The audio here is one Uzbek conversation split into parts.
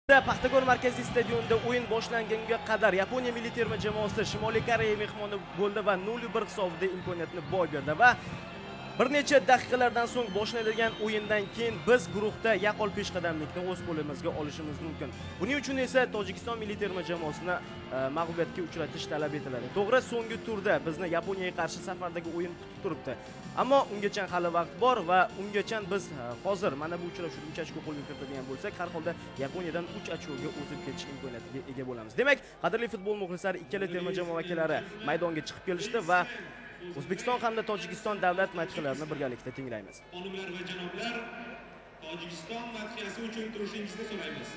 Paxtakor markaziy stadionida o'yin boshlanganiga qadar Yaponiya milliy terma jamoasi Shimoliy Koreya mehmoni bo'ldi va 0-1 hisobida imkoniyatni boy berdi va bir necha daqiqalardan so'ng boshlanadigan o'yindan keyin biz guruhda yaqqol peshqadamlikni o'z qo'limizga olishimiz mumkin. Buning uchun esa Tojikiston milliy terma jamoasini mag'lubiyatga uchratish talab etiladi. To'g'ri, so'nggi turda bizni Yaponiyaga qarshi safardagi o'yin kutib turibdi. Ammo ungacha hali vaqt bor va ungacha biz hozir mana bu uchrashuvda 3 ochko qo'lga kiritadigan bo'lsak, har holda Yaponiyadan 3 ochkoga o'zib ketish imkoniyatiga ega bo'lamiz. Demak, qadrli futbol muxlislari, ikkala terma jamoa vakillari maydonga chiqib kelishdi va O'zbekiston hamda Tojikiston davlat madhiyalarini birgalikda tinglaymiz. Xonimlar va janoblar, Tojikiston madhiyasi uchun turishingizni so'raymiz.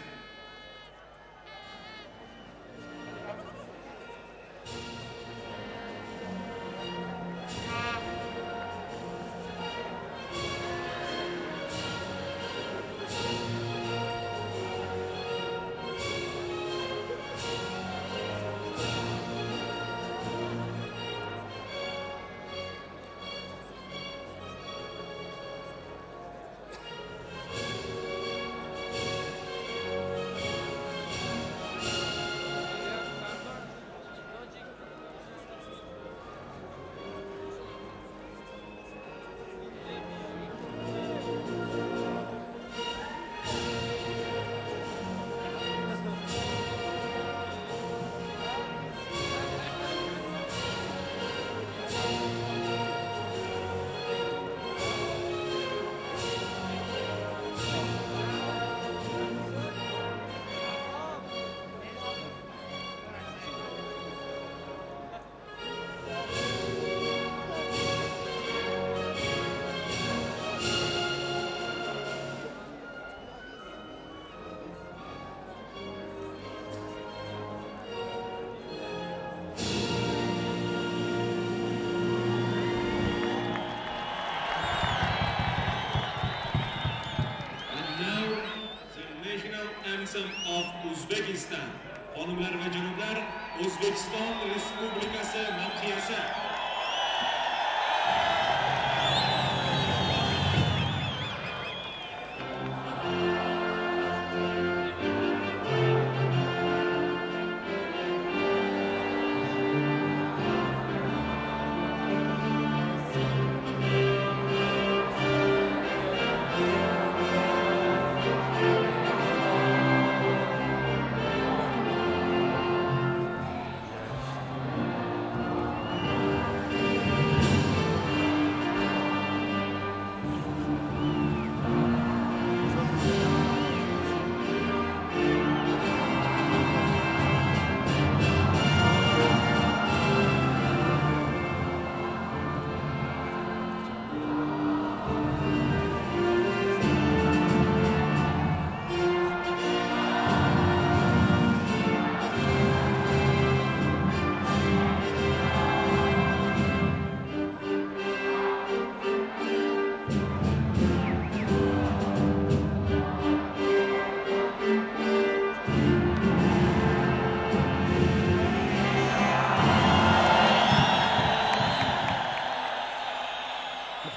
Of Uzbekistan. Xonimlar va janoblar, O'zbekiston Respublikasi madhiyasi.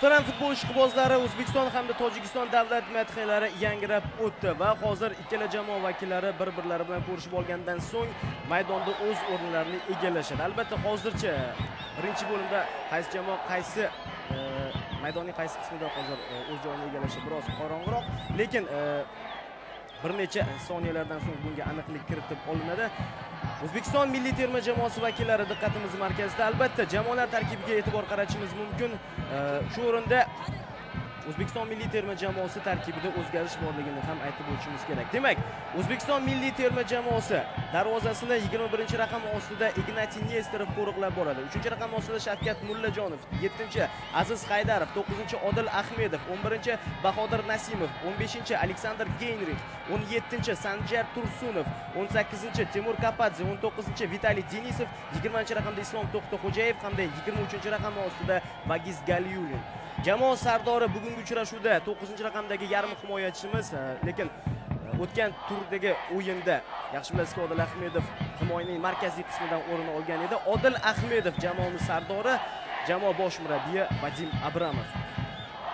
Muhtaram futbol ishqibozlari, O'zbekiston hamda Tojikiston davlat madhiyalari yangrab o'tdi va hozir ikkala jamoa vakillari bir-birlari bilan ko'rishib olgandan so'ng maydonda o'z o'rinlarini egallashadi. Albatta, hozircha birinchi bo'limda qaysi jamoa qaysi maydonning qaysi qismida hozir o'z joyini egallashi biroz qorong'iroq, lekin bir necha soniyalardan so'ng bunga aniqlik kiritib olinadi. O'zbekiston milliy terma jamoasi vakillari diqqatimiz markazida. Albatta, jamoalar tarkibiga e'tibor qaratishimiz mumkin. Shu o'rinda O'zbekiston milliy terma jamoasi tarkibida o'zgarish borligini ham aytib o'tishimiz kerak. Demak, O'zbekiston milliy terma jamoasi darvozasini 21-raqam ostida Ignatiy Nesterov qo'riqlab boradi. 3-raqam ostida Shavkat Mullajonov, 7-Aziz Haydarov, 9-Odil Ahmedov, 11-Bahodir Nasimov, 15-Aleksandr Geynrix, 17-Sanjar Tursunov, 18-Timur Kapadze, 19-Vitaliy Denisov, 20-raqamda Islom To'xtaxo'jayev hamda 23-raqam ostida Vagiz Galyulin. Jamoa sardori bugungi uchrashuvda 9-raqamdagi yarim himoyachimiz, lekin o'tgan turdagi o'yinda yaxshi bilasizki, Odil Ahmedov himoyaning markaziy qismidan o'rin olgan edi. Odil Ahmedov jamoamiz sardori, jamoa bosh murabbiyi Vadim Abramov.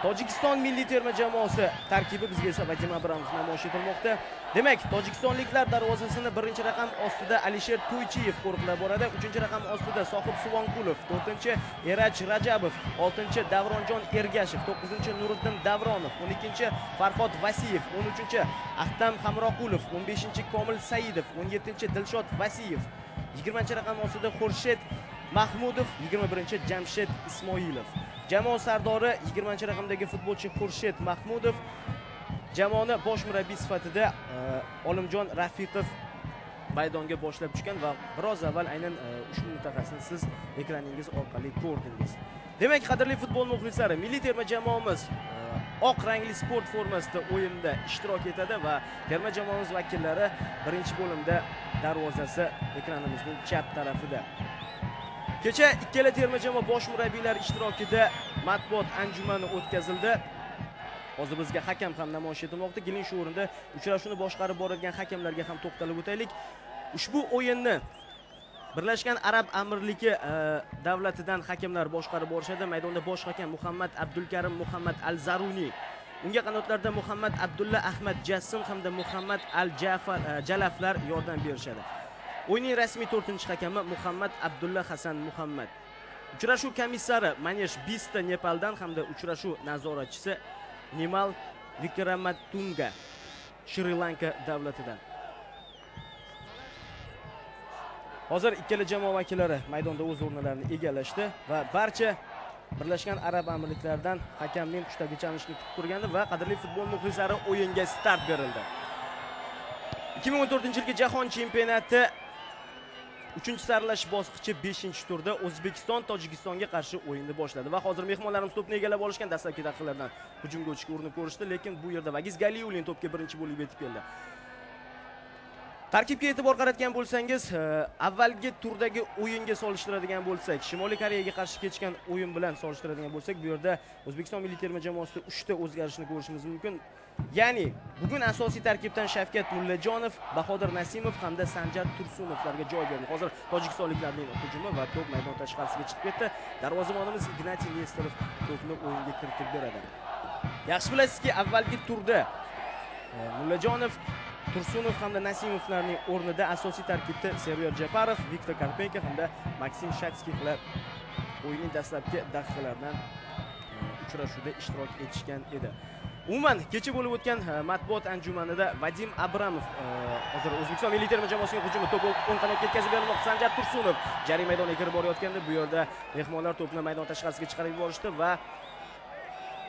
Tojikiston milliy terma jamoasi tarkibi bizga esa Vadim Abramov namoyish etilmoqda. Demak, tojikistonliklar darvozasini birinchi raqam ostida Alisher To'ychiyev qo'riqlab boradi, 3-raqam ostida Sohib Suvonqulov, 4-Erach Rajabov, 6-Davronjon Ergashev, 9-Nuriddin Davronov, 12-Farhod Vasiyev, 13-Ahtam Hamroqulov, 15-Komil Saidov, 17-Dilshod Vasiyev, 20-raqam ostida Xurshid Mahmudov, 21-Jamshid Ismoilov. Jamoa sardori 20-raqamdagi futbolchi Xurshid Mahmudov, jamoani bosh murabbiy sifatida Olimjon Rafiqov maydonga boshlab tushgan va biroz avval aynan ushbu mutaxassisni siz ekraningiz orqali ko'rdingiz. Demak, qadrli futbol muxlislari, milliy terma jamoamiz oq rangli sport formasida o'yinda ishtirok etadi va terma jamoamiz vakillari birinchi bo'limda darvozasi ekranimizning chap tarafida. Kecha ikkala terma jamoa bosh murabbiylar ishtirokida matbuot anjumani o'tkazildi. Hozir bizga hakam ham namoyish etilmoqda. Kelin shu o'rinda uchrashuvni boshqarib boradigan hakamlarga ham to'xtalib o'taylik. Ushbu o'yinni Birlashgan Arab Amirligi davlatidan hakamlar boshqarib borishadi. Maydonda bosh hakam Muhammad Abdulkarim Muhammad Al-Zaruni, unga qanotlarda Muhammad Abdulla Ahmad Jassim hamda Muhammad Al-Jalaflar yordam berishadi. O'yinning rasmiy 4-hakami Muhammad Abdulla Hasan Muhammad. Uchrashuv komissari Manesh Bista Nepaldan hamda uchrashuv nazoratchisi Nimal Vikramatunga Shri Lanka davlatidan. Hozir ikkala jamoa vakillari maydonda o'z o'rnlarini egallashdi va barcha Birlashgan Arab Amirliklaridan hakamning qushdagi chalishni kutib turgandi va qadrli futbol muxlislari, o'yinga start berildi. 2014-yilgi jahon chempionati 3-saralash bosqichi 5-turda O'zbekiston Tojikistonga qarshi o'yinni boshladi va hozir mehmonlarimiz to'pni egallab olishgan. Dastlabki daqiqalardan hujumga o'tishga urinib ko'rishdi, lekin bu yerda Vagiz Galiyulin to'pga birinchi bo'lib yetib keldi. Tarkibga e'tibor qaratgan bo'lsangiz, avvalgi turdagi o'yinga solishtiradigan bo'lsak, Shimoliy Koreyaga qarshi kechgan o'yin bilan solishtiradigan bo'lsak, bu yerda O'zbekiston milliy terma jamoasida 3 ta o'zgarishni ko'rishimiz mumkin. Ya'ni bugun asosiy tarkibdan Shavkat Mullajonov, Bahodir Nasimov hamda Sanjar Tursunovlarga joy berildi. Hozir tojikistonliklarning hujumi va to'p maydon tashqarisiga chiqib ketdi. Darvozabonimiz Ignatiy Nesterov to'pni o'yinga kiritib beradi. Yaxshi bilasizki, avvalgi turda Mullajonov, Tursunov hamda Nasimovlarning o'rnida asosiy tarkibda Seryor Japarov, Viktor Karpenko hamda Maksim Shatskiylar o'yinning dastlabki daqiqalaridan uchrashuvda ishtirok etishgan edi. Umuman kecha bo'lib o'tgan matbuot anjumanida Vadim Abramov hozir O'zbekiston milliy terma jamoasining hujumi to'p o'ng qanotga yetkazib bermoqda. Sanjar Tursunov jarima maydoniga kirib borayotganda bu yerda mehmonlar to'pni maydon tashqarisiga chiqarib yuborishdi va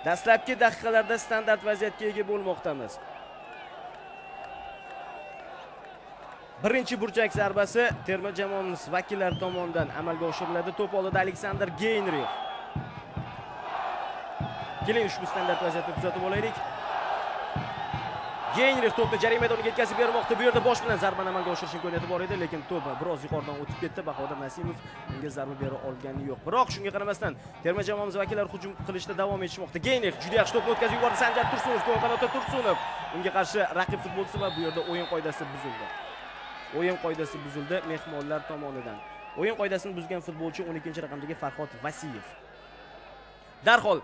dastlabki daqiqalarda standart vaziyatga ega bo'lmoqdamiz. Birinchi burchak zarbasi terma jamoamiz vakillari tomonidan amalga oshiriladi. To'p oldida Aleksandr Geynrix. Keling ushbu standart vaziyatni kuzatib olaylik. Geynrix to'pni jarima maydoniga yetkazib bermoqda. Bu yerda bosh bilan zarbani amalga oshirish imkoniyati bor edi, lekin to'p biroz yuqoridan o'tib ketdi. Bahodir Nasimov unga zarba bera olgani yo'q. Biroq shunga qaramasdan terma jamoamiz vakillari hujum qilishda davom etishmoqda. Geynrix juda yaxshi to'pni o'tkazib yubordi. Sanjar Tursunov, o'ng qanotda Tursunov. Unga qarshi raqib futbolchisi va bu yerda o'yin qoidasi buzildi. O'yin qoidasi buzildi mehmonlar tomonidan. O'yin qoidasini buzgan futbolchi 12-raqamdagi Farhod Vasiyev. Darhol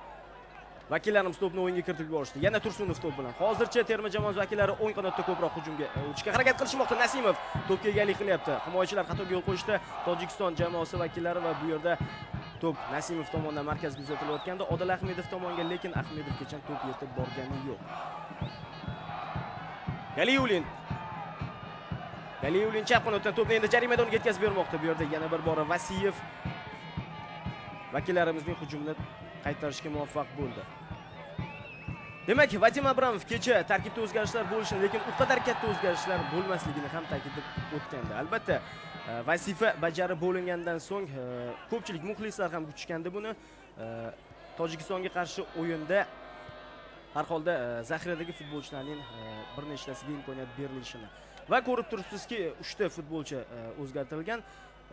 vakillarimiz to'pni o'yinga kiritib yuborishdi. Yana Tursunov to'p bilan. Hozircha terma jamoamiz vakillari o'ng qanotda ko'proq hujumga o'tishga harakat qilishmoqda. Nasimov to'pga egalik qilyapti. Himoyachilar xatoga yo'l qo'yishdi. Tojikiston jamoasi vakillari va bu yerda to'p Nasimov tomonidan markazga uzatilayotganda Odil Ahmedov tomonga, lekin Ahmedovgacha to'p yetib borgani yo'q. Galiyulin chap qanotdan to'pni endi jarima maydoniga yetkazib bermoqda. Bu yerda yana bir bora Vasiyev vakillarimizning hujumini qaytarishga muvaffaq bo'ldi. Demak, Vadim Abramov kecha tarkibda o'zgarishlar bo'lishini, lekin u qadar katta o'zgarishlar bo'lmasligini ham ta'kidlab o'tgandi. Albatta, vazifa bajarib bo'lingandan so'ng ko'pchilik muxlislar ham kutishgandi buni. Tojikistonga qarshi o'yinda har holda zaxiradagi futbolchilarning bir nechtasiga imkoniyat berilishini va ko'rib turibsizki, 3 ta futbolchi o'zgartirilgan.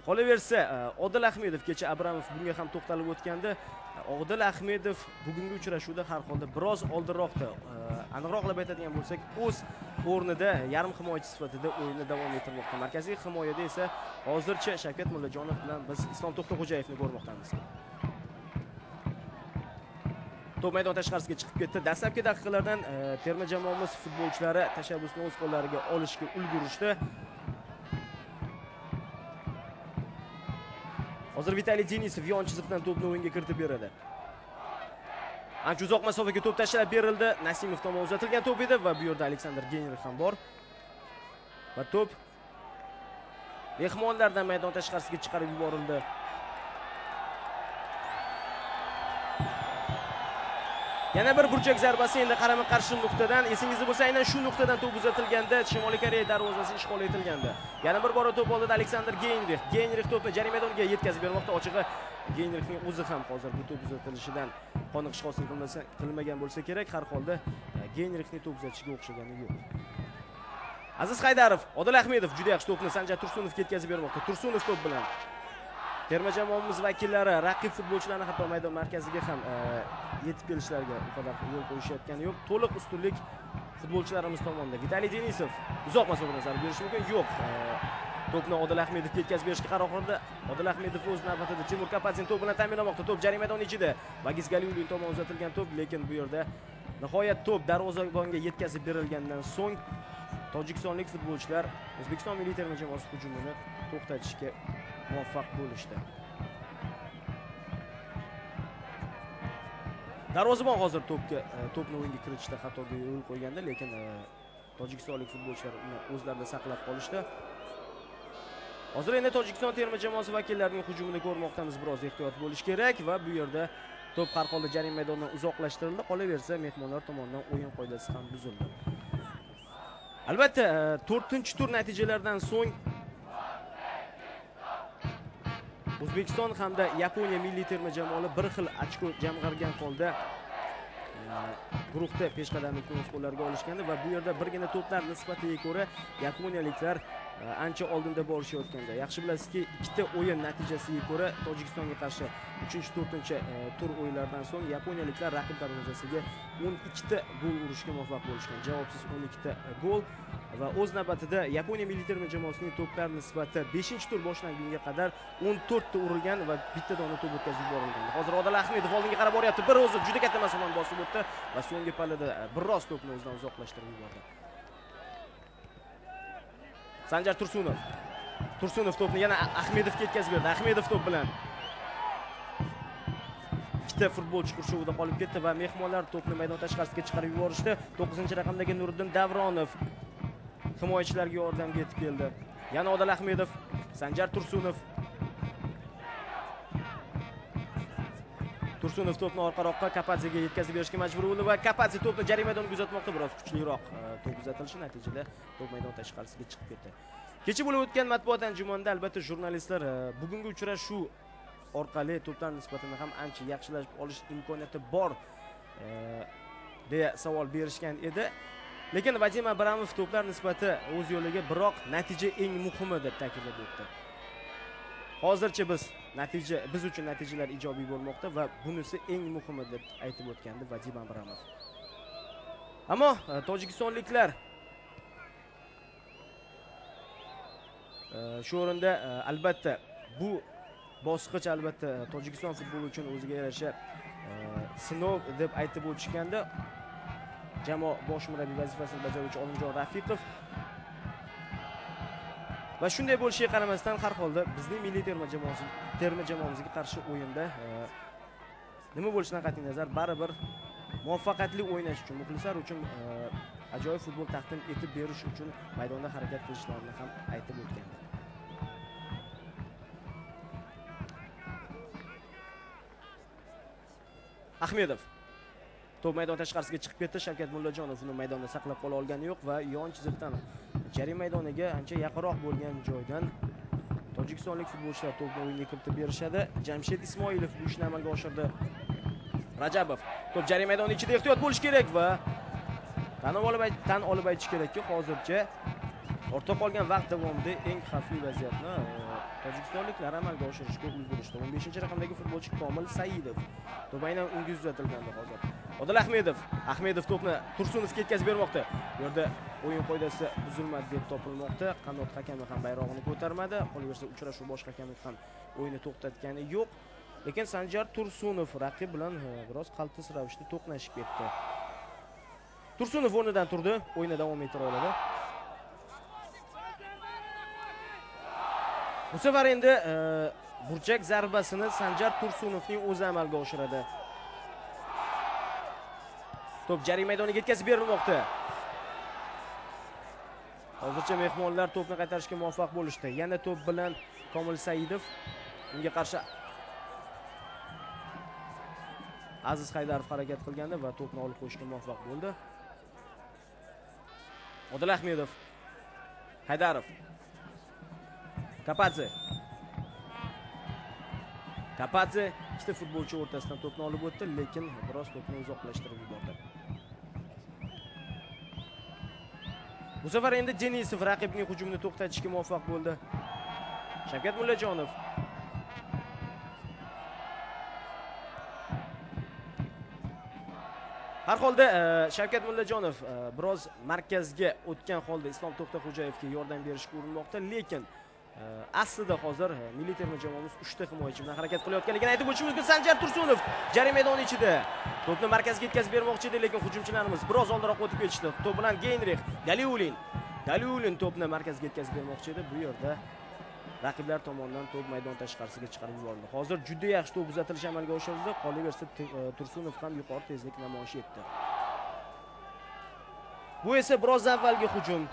Qolaversa, Odil Ahmedov kecha Abramov bunga ham to'xtalib o'tgandi. Odil Ahmedov bugungi uchrashuvda har holda biroz oldinroqda, aniqroq aytadigan bo'lsak, o'z o'rnida yarim himoyachi sifatida o'yinni davom ettirmoqda. Markaziy himoyada esa hozircha Shavkat Mullajonov bilan biz Islom To'xtaxo'jayevni ko'rmoqdamiz. To'p maydon tashqarisiga chiqib ketdi. Dastlabki daqiqalardan terma jamoamiz futbolchilari tashabbusni o'z qo'llariga olishga ulgurishdi. Hozir Vitaliy Denisov yon chiziqdan to'pni o'yinga kiritib beradi. Ancha uzoq masofaga to'p tashlab berildi. Nasimov tomon uzatilgan to'p edi va bu yerda Aleksandr Geynrix ham bor. Va to'p mehmonlardan maydon tashqarisiga chiqarib yuborildi. Yana bir burchak zarbasi endi qarama-qarshi nuqtadan, esingizda bo'lsa, aynan shu nuqtadan to'p uzatilganda Shimoliy Koreya darvozasi ishg'ol etilgandi. Yana bir bora to'p oldi Aleksandr Geynrix. Geynrix to'pni jarima maydoniga yetkazib bermoqda. Ochig'i Geynrixning o'zi ham hozir bu to'p uzatilishidan qoniqish hosil qilmagan bo'lsa kerak. Har holda Geynrixning to'p uzatishiga o'xshagani yo'q. Aziz Haydarov, Odil Ahmedov juda yaxshi to'pni Sanjar Tursunovga yetkazib bermoqda. Tursunov to'p bilan terma jamoamiz vakillari raqib futbolchilarni hatto maydon markaziga ham yetib kelishlariga u qadar yo'l qo'yishayotgani yo'q. To'liq ustunlik futbolchilarimiz tomonidan. Vitaliy Denisov uzoq masofadan zarba berishi mumkin. Yo'q. To'pni Odil Ahmedovga yetkazib berishga qaror qildi. Odil Ahmedov o'z navbatida Timur Kapadze to'p bilan ta'minlamoqda. To'p jarima maydoni ichida. Bagis Galiulin tomonidan uzatilgan to'p, lekin bu yerda nihoyat to'p darvozabonga yetkazib berilgandan so'ng tojikistonlik futbolchilar O'zbekiston milliy terma jamoasi hujumini to'xtatishga muvaffaq bo'lishdi. Darvozabon hozir to'pni o'yinga kiritishda xatoga yo'l qo'yganda, lekin tojikistonlik futbolchilar uni o'zlarida saqlab qolishdi. Hozir endi Tojikiston terma jamoasi vakillarining hujumini ko'rmoqdamiz. Biroz ehtiyot bo'lish kerak va bu yerda to'p har holda jarima maydonidan uzoqlashtirildi. Qolaversa, mehmonlar tomonidan o'yin qoidasi ham buzildi. Albatta, 4-tur natijalardan so'ng O'zbekiston hamda Yaponiya milliy terma jamoalari bir xil ochko jamg'argan holda guruhda peshqadamlikni o'z qo'llariga olishgandi va bu yerda birgina to'plar nisbatiga ko'ra yaponiyaliklar ancha oldinda borishayotganda. Yaxshi bilasizki, ikkita o'yin natijasiga ko'ra Tojikistonga qarshi 3-4 tur o'yinlaridan so'ng yaponiyaliklar raqib darvozasiga 12 ta gol urishga muvaffaq bo'lishgan. Javobsiz 12 ta gol va o'z navbatida Yaponiya milliy terma jamoasining to'plar nisbati 5-tur boshlangunga qadar 14 ta urilgan va bitta dona to'p o'tkazib yuborilgan. Hozir Odil Ahmedov oldinga qarab boryapti. Bir o'zi juda katta masofani bosib o'tdi va so'nggi pallada biroz to'pni o'zidan uzoqlashtirib yubordi. Sanjar Tursunov. Tursunov to'pni yana Ahmedovga yetkazib berdi. Ahmedov to'p bilan ikkita futbolchi qurshovida qolib ketdi va mehmonlar to'pni maydon tashqarisiga chiqarib yuborishdi. 9-raqamdagi Nuriddin Davronov himoyachilarga yordamga yetib keldi. Yana Odil Ahmedov, Sanjar Tursunov. Tursunov to'pni orqaroqqa Kapadzega yetkazib berishga majbur bo'ldi va Kapadze to'pni jarima maydoniga uzatmoqda. Biroz kuchliroq to'p uzatilishi natijada to'p maydon tashqarisiga chiqib ketdi. Kecha bo'lib o'tgan matbuot anjumanida albatta jurnalistlar bugungi uchrashuv orqali to'plar nisbatini ham ancha yaxshilashib olish imkoniyati bor deya savol berishgan edi. Lekin Vadim Abramov to'plar nisbati o'z yo'liga, biroq natija eng muhimi deb ta'kidlab o'tdi. Hozircha biz uchun natijalar ijobiy bo'lmoqda va bunisi eng muhimi deb aytib o'tgandi Vadim Abramov. Ammo tojikistonliklar shu o'rinda albatta bu bosqich albatta Tojikiston futboli uchun o'ziga yarasha sinov deb aytib o'tishganda jamoa bosh murabbiy vazifasini bajaruvchi Olimjon Rafiqov va shunday bo'lishiga qaramasdan har holda bizning milliy terma jamoamizga qarshi o'yinda nima bo'lishidan qat'iy nazar baribir muvaffaqiyatli o'ynash uchun, muxlislar uchun ajoyib futbol taqdim etib berish uchun maydonda harakat qilishlarini ham aytib o'tgandi. Ahmedov to'p maydon tashqarisiga chiqib ketdi. Shavkat Mullajonov uni maydonda saqlab qola olgani yo'q va yon chiziqdan jarima maydoniga ancha yaqinroq bo'lgan joydan tojikistonlik futbolchilar to'pni o'yinga kiritib berishadi. Jamshid Ismoilov bu ishni amalga oshirdi. Rajabov to'p jarima maydoni ichida ehtiyot bo'lish kerak va tan olib aytish kerakki, hozircha ortda qolgan vaqt davomida eng xavfli vaziyatni tojikistonliklar amalga oshirishga ulgurishdi. 15-raqamdagi futbolchi Komil Saidov to'p aynan unga uzatilgandi hozir. Odil Ahmedov to'pni Tursunovga yetkazib bermoqda. Bu yerda o'yin qoidasi buzilmadi deb topilmoqda. Qanot hakami ham bayrog'ini ko'tarmadi. Qolaversa uchrashuv bosh hakami ham o'yinni to'xtatgani yo'q. Lekin Sanjar Tursunov raqib bilan biroz qaltis ravishda to'qnashib ketdi. Tursunov o'rnidan turdi, o'yinni davom ettira oladi. Bu safar endi burchak zarbasini Sanjar Tursunovning o'zi amalga oshiradi. To'p jarima maydoniga yetkazib berilmoqda. Hozircha mehmonlar to'pni qaytarishga muvaffaq bo'lishdi. Yana to'p bilan Komil Saidov, unga qarshi Aziz Haydarov harakat qilgandi va to'pni olib qo'yishga muvaffaq bo'ldi. Odil Ahmedov, Haydarov, Kapadze. Kapadze ikkita futbolchi o'rtasidan to'pni olib o'tdi, lekin biroz to'pni uzoqlashtirib yubordi. Bu safar endi Denisov raqibning hujumini to'xtatishga muvaffaq bo'ldi. Shavkat Mullajonov. Har holda Shavkat Mullajonov biroz markazga o'tgan holda Islom To'xtaxo'jayevga yordam berishga urinmoqda, lekin aslida hozir milliy terma jamoamiz 3 ta himoyachi bilan harakat qilayotganligini aytib o'tishimiz mumkin. Sanjar Tursunov jarima maydoni ichida to'pni markazga yetkazib bermoqchi edi, lekin hujumchilarimiz biroz oldinroq o'tib ketishdi. To'p bilan Geynrix, Galiulin to'pni markazga yetkazib bermoqchi edi. Bu yerda raqiblar tomonidan to'p maydon tashqarisiga chiqarib yuborildi. Hozir juda yaxshi to'p uzatilishi amalga oshirildi. Qolaversa Tursunov ham yuqori tezlik namoyish etdi. Bu esa biroz avvalgi hujum.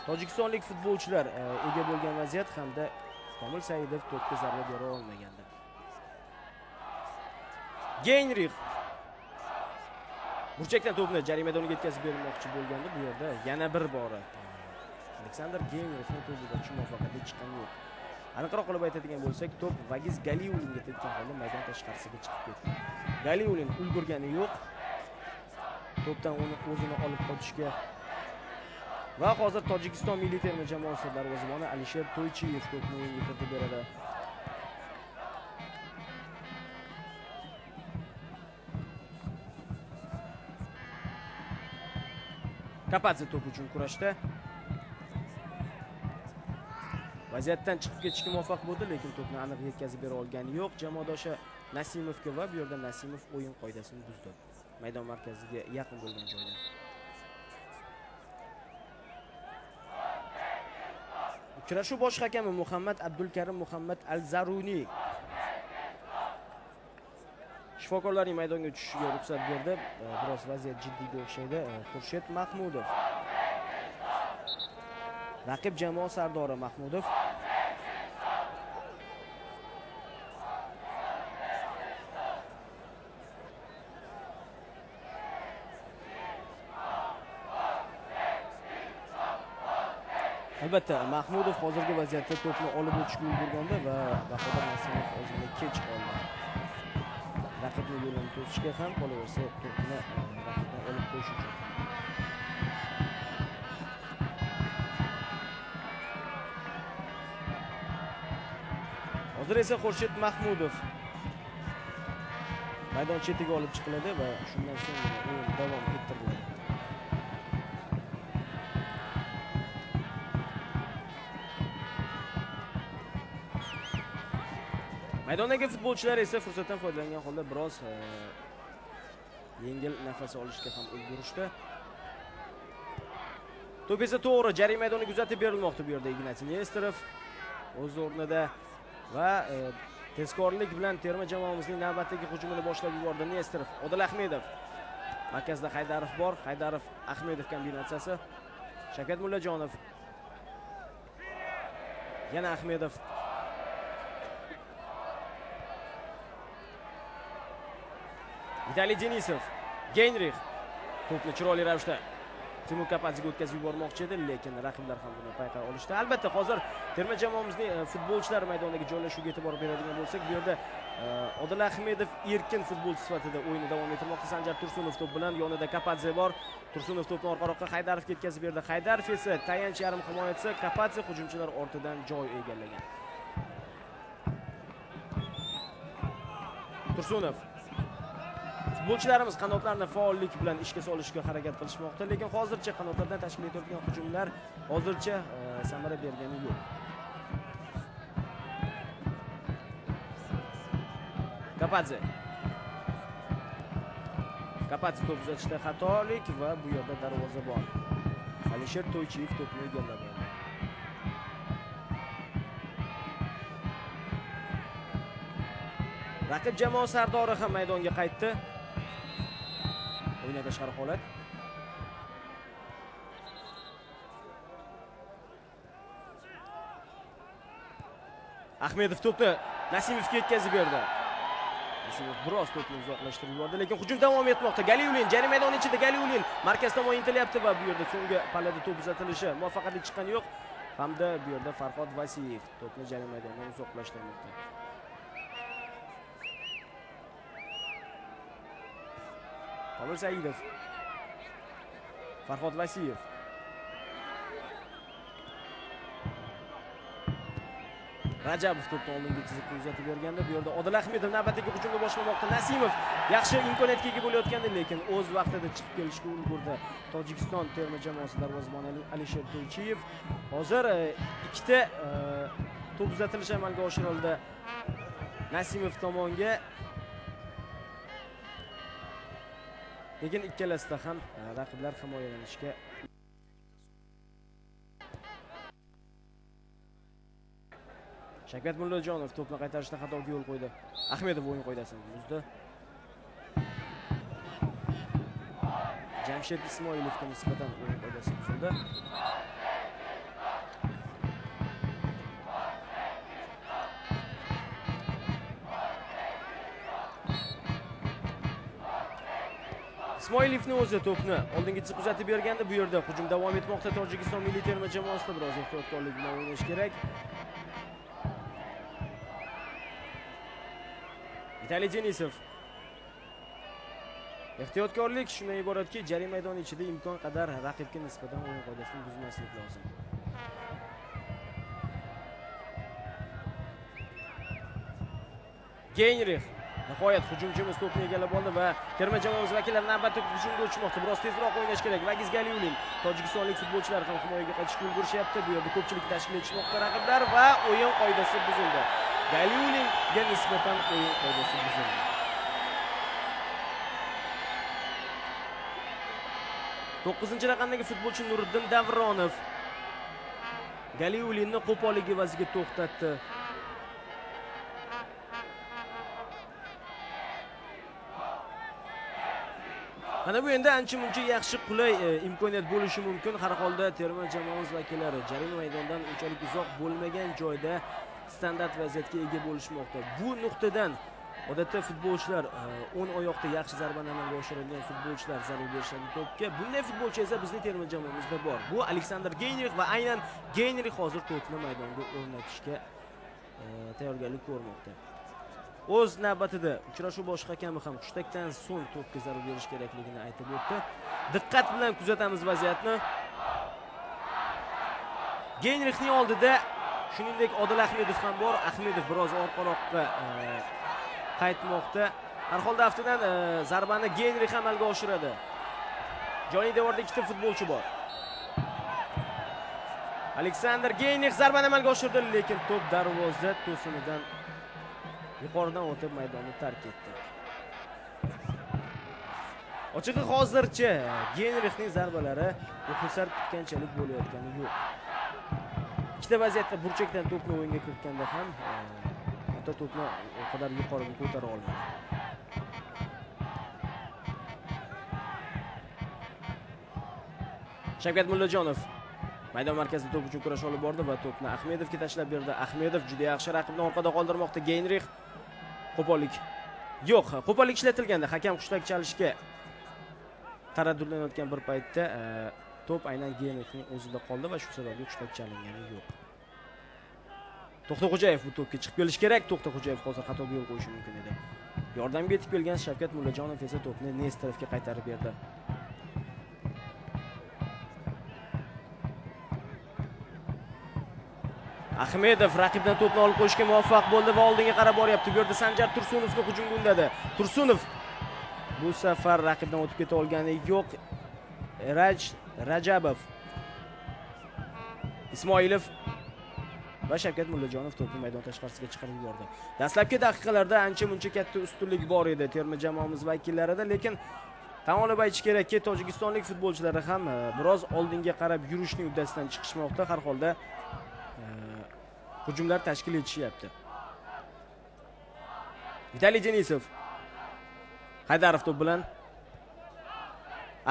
Tojikistonlik futbolchilar ega bo'lgan vaziyat hamda Komil Saidov to'pga zarba bera olmagandi. Geynrix burchakdan to'pni jarima maydoniga yetkazib bermoqchi bo'lgandi. Bu yerda yana bir bora Aleksandr Geynrixning to'piga muvaffaqiyatli chiqqani yo'q. Aniqroq qilib aytadigan bo'lsak, to'p Vagiz Galiulinga tekkan holda maydon tashqarisiga chiqib ketdi. Galiulin ulgurgani yo'q. To'pdan o'zini olib qochishga va hozir Tojikiston milliy terma jamoasi darvozaboni Alisher To'ychiyev to'pni o'yinga kiritib beradi. Kapadze to'p uchun kurashda. Vaziyatdan chiqib ketishga muvaffaq bo'ldi, lekin to'pni aniq yetkazib bera olgani yo'q. Jamoadoshi Nasimovga va bu yerda Nasimov o'yin qoidasini buzdi. Maydon markaziga yaqin bo'lgan joyda. Uchrashuv bosh hakami Muhammad Abdulkarim Muhammad Al-Zaruni shifokorlarning maydonga tushishiga ruxsat berdi. Biroz vaziyat jiddiyga o'xshaydi. Xurshid Mahmudov, raqib jamoa sardori Mahmudov. Albatta, Mahmudov hozirgi vaziyatda to'pni olib o'tishga ulgurganda va Bahodir Nasimov o'zini kech qoldi. Raqibning yo'lini to'sishga ham qolaversa to'pni raqibdan olib qo'yish uchun. Hozir esa Xurshid Mahmudov maydon chetiga olib chiqiladi va shundan so'ng o'yin davom ettiriladi. Maydondagi futbolchilar esa fursatdan foydalangan holda biroz yengil nafas olishga ham ulgurishdi. To'p esa to'g'ri jarima maydoniga uzatib berilmoqda. Bu yerda Ignatiy Nesterov o'z o'rnida va tezkorlik bilan terma jamoamizning navbatdagi hujumini boshlab yubordi. Nesterov, Odil Ahmedov. Markazda Haydarov bor. Haydarov Ahmedov kombinatsiyasi. Shavkat Mullajonov. Yana Ahmedov. Vitaliy Denisov, Geynrix to'pni chiroyli ravishda Timur Kapadze'ga o'tkazib yubormoqchi edi, lekin raqiblar ham buni payqay olishdi. Albatta, hozir terma jamoamizning futbolchilar maydondagi joylashuviga e'tibor beradigan bo'lsak, bu yerda Odil Ahmedov erkin futbolchi sifatida o'yinni davom ettirmoqda. Sanjar Tursunov to'p bilan, yonida Kapadze bor. Tursunov to'pni orqa-roqqa Haydarovga yetkazib berdi. Haydarov esa tayanch yarim himoyachisi, Kapadze hujumchilar ortidan joy egallagan. Tursunov. Futbolchilarimiz qanotlarni faollik bilan ishga solishga harakat qilishmoqda, lekin hozircha qanotlardan tashkil etilayotgan hujumlar hozircha samara bergani yo'q. Kapadze to'p uzatishda xatolik va bu yerda darvozabon Alisher To'ychiyev to'pni egallab oldi. Raqib jamoa sardori ham maydonga qaytdi. O'yinga tashqari holat. Ahmedov to'pni Nasimovga yetkazib berdi. Nasimov biroz to'pni uzoqlashtirib yubordi, lekin hujum davom etmoqda. Galiulin jarima maydoni ichida Galiulin markaz tomon intilyapti va bu yerda so'nggi pallada to'p uzatilishi muvaffaqiyatli chiqqani yo'q. Hamda bu yerda Farhod Vasiyev to'pni jarima maydonidan uzoqlashtirmoqda. Komil Saidov. Farhod Vasiyev. Rajabov to'pni oldingi chizikka uzatib berganda, bu yerda Odil Ahmedov navbatdagi hujumga boshlamoqda. Nasimov yaxshi imkoniyatga ega bo'layotgandi, lekin o'z vaqtida chiqib kelishga ulgurdi. Tojikiston terma jamoasi darvozaboni Alisher To'ychiyev. Hozir ikkita to'p uzatilishi amalga oshirildi Nasimov tomonga. Lekin ikkalasida ham raqiblar himoyalanishga Shavkat Mullajonov to'pni qaytarishda xatoga yo'l qo'ydi. Ahmedov o'yin qoidasini buzdi. Jamshid Ismoilovga nisbatan o'yin qoidasi buzildi. Ismoilovning o'zi to'pni oldingi chizib uzatib berganda, bu yerda hujum davom etmoqda. Tojikiston milliy terma jamoasida biroz ehtiyotkorlik bilan o'ynash kerak. Vitaliy Denisov. Ehtiyotkorlik shundan iboratki, jarima maydoni ichida imkon qadar raqibga nisbatan o'yin qoidasini buzmaslik lozim. Geynrix nihoyat hujumchimiz to'pni egallab oldi va terma jamoamiz vakillari navbatdagi hujumga o'tishmoqda. Biroz tezroq o'ynash kerak. Vagiz Galiulin, tojikistonlik futbolchilar ham himoyaga qaytishga ulgurishyapti. Bu yerda ko'pchilik tashkil etishmoqda raqiblar va o'yin qoidasi buzildi. Galiulinga nisbatan o'yin qoidasi buzildi. 9-raqamdagi futbolchi Nuriddin Davronov Galiulinni qo'pollik evaziga to'xtatdi. Mana bu endi ancha-muncha yaxshi qulay imkoniyat bo'lishi mumkin. Har holda terma jamoamiz vakillari jarima maydonidan unchalik uzoq bo'lmagan joyda standart vaziyatga ega bo'lishmoqda. Bu nuqtadan odatda futbolchilar o'ng oyoqda yaxshi zarbani amalga oshiradigan futbolchilar zarur berishadi to'pga. Bunday futbolchi esa bizning terma jamoamizda bor. Bu Aleksandr Geynrix va aynan Geynrix hozir to'pni maydonga o'rnatishga tayyorgarlik ko'rmoqda. O'z navbatida uchrashuv bosh hakami ham hushtakdan so'ng to'pga zarur berish kerakligini aytib o'tdi. Diqqat bilan kuzatamiz vaziyatni. Geynrixning oldida shuningdek Odil Ahmedov ham bor. Ahmedov biroz orqaroqqa qaytmoqda. Har holda aftidan zarbani Geynrix amalga oshiradi. Joyli devorda ikkita futbolchi bor. Aleksandr Geynrix zarbani amalga oshirdi, lekin to'p darvoza to'sinidan yuqoridan o'tib maydonni tark etdi. Ochig'i hozircha Geynrixning zarbalari muxlislar kutganchalik bo'layotgani yo'q. Ikkita vaziyatda burchakdan to'pni o'yinga kiritganda ham hatto to'pni o qadar yuqoriga ko'tara olmadi. Shavkat Mullajonov maydon markazida to'p uchun kurash olib bordi va to'pni Ahmedovga tashlab berdi. Ahmedov juda yaxshi raqibni orqada qoldirmoqda. Geynrix qo'pollik yo'q. Qo'pollik ishlatilganda hakam hushtak chalishga taraddudlanayotgan bir paytda to'p aynan Geynrixning o'zida qoldi va shu sababli hushtak chalingani yo'q. To'xtaxo'jayev bu to'pga chiqib kelish kerak. To'xtaxo'jayev hozir xatoga yo'l qo'yishi mumkin edi. Yordamga yetib kelgan Shavkat Mullajonov esa to'pni Nesterovga qaytarib berdi. Ahmedov raqibdan to'pni olib qo'yishga muvaffaq bo'ldi va oldinga qarab boryapti. Bu yerda Sanjar Tursunovni hujumga undadi. Tursunov bu safar raqibdan o'tib keta olgani yo'q. Rajabov. Ismoilov. va Shavkat Mullajonov to'pni maydon tashqarisiga chiqarib yubordi. Dastlabki daqiqalarda ancha-muncha katta ustunlik bor edi terma jamoamiz vakillarida, lekin tan olib aytish kerakki, tojikistonlik futbolchilari ham biroz oldinga qarab yurishning uddasidan chiqishmoqda. Har holda hujumlar tashkil etishyapti. Vitaliy Denisov, Haydarov to'p bilan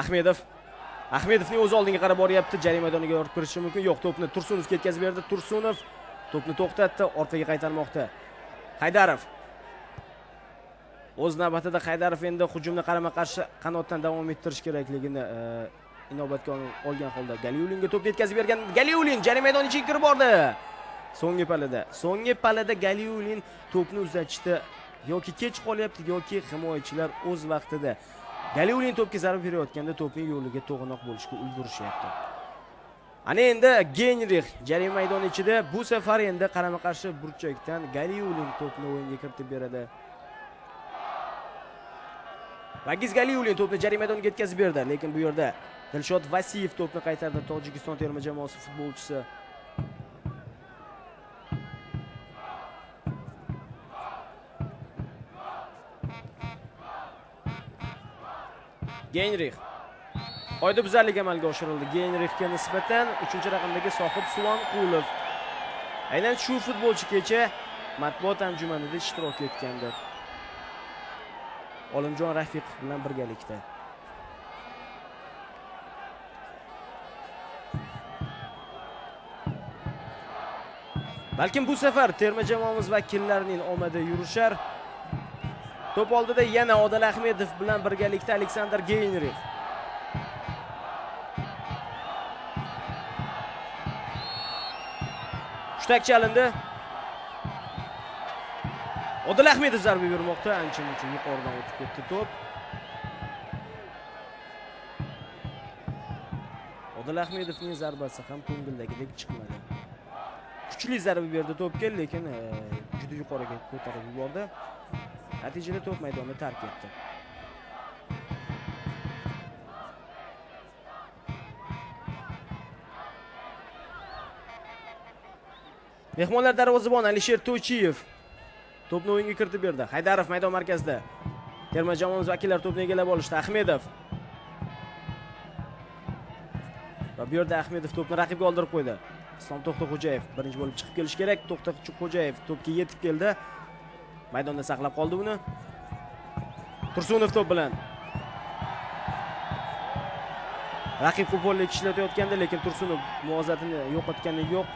Ahmedovning o'zi oldinga qarab boryapti. Jarima maydoniga yorib kirishi mumkin. Yo'q, to'pni Tursunov ketkazib berdi. Tursunov to'pni to'xtatdi, orqaga qaytarmoqda. Haydarov. O'z navbatida Haydarov endi hujumni qarama-qarshi qanotdan davom ettirish kerakligini inobatga olgan holda Galiulinga to'p yetkazib bergan. Galiulin jarima maydoni ichiga kirib bordi. So'nggi palada Galiulin to'pni uzatishda yoki kech qolyapti yoki himoyachilar o'z vaqtida Galiulin to'pga zarba berayotganda to'pning yo'liga to'g'anoq bo'lishga ulgurishyapti. Ana endi Genrix jarima maydoni ichida, bu safar endi qarama-qarshi burchakdan Galiulin to'pni o'yinga kiritib beradi. Vagiz Galiulin to'pni jarima maydoniga yetkazib berdi, lekin bu yerda Dilshod Vasiyev to'pni qaytardi. Tojikiston terma jamoasi futbolchisi. Genrix. Qoidabuzarlik amalga oshirildi. Genrixga nisbatan 3-raqamdagi sohib Suvon Qulov. Aynan shu futbolchi kecha matbuot anjumanida ishtirok etgandi. Olimjon Rafiqov bilan birgalikda. Balkim bu safar terma jamoamiz vakillarining omadi yurishar. To'p oldida yana Odil Ahmedov bilan birgalikda Aleksandr Genrix. Hushtak chalindi. Odil Ahmedov zarba bermoqda, ancha-muncha yuqoridan o'tib ketdi to'p. Odil Ahmedovning zarbasi ham ko'ngildagidek chiqmadi. Kuchli zarba berdi to'pga, lekin juda yuqoriga ko'tarib yubordi. Natijada to'p maydonni tark etdi. Mehmonlar darvozaboni Alisher To'chiyev to'pni o'yinga kiritib berdi. Haydarov maydon markazida. Terma jamoamiz vakillari to'pni egallab olishdi. Ahmedov. Va bu yerda Ahmedov to'pni raqibga oldirib qo'ydi. Islom To'xtaxo'jayev birinchi bo'lib chiqib kelish kerak. To'xtaxo'jayev to'pga yetib keldi. Maydonda saqlab qoldi uni. Tursunov to'p bilan. Raqib qo'pollik ishlatayotganda, lekin Tursunov muvozanatini yo'qotgani yo'q.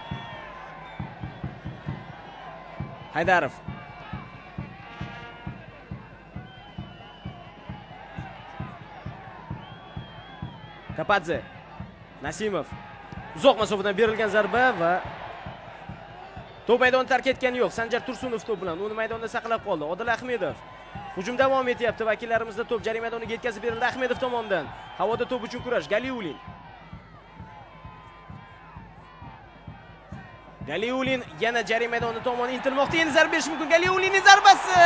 Haydarov. Kapadze. Nasimov. Uzoq masofadan berilgan zarba va to'p maydonni tark etgani yo'q. Sanjar Tursunov to'p bilan uni maydonda saqlab qoldi. Odil Ahmedov. Hujum davom etyapti. Vakillarimizda to'p jarima maydoniga yetkazib berildi Ahmedov tomonidan. Havoda to'p uchun kurash. Galiulin yana jarima maydoni tomon intilmoqda. Endi zarba berish mumkin. Galiulinning zarbasi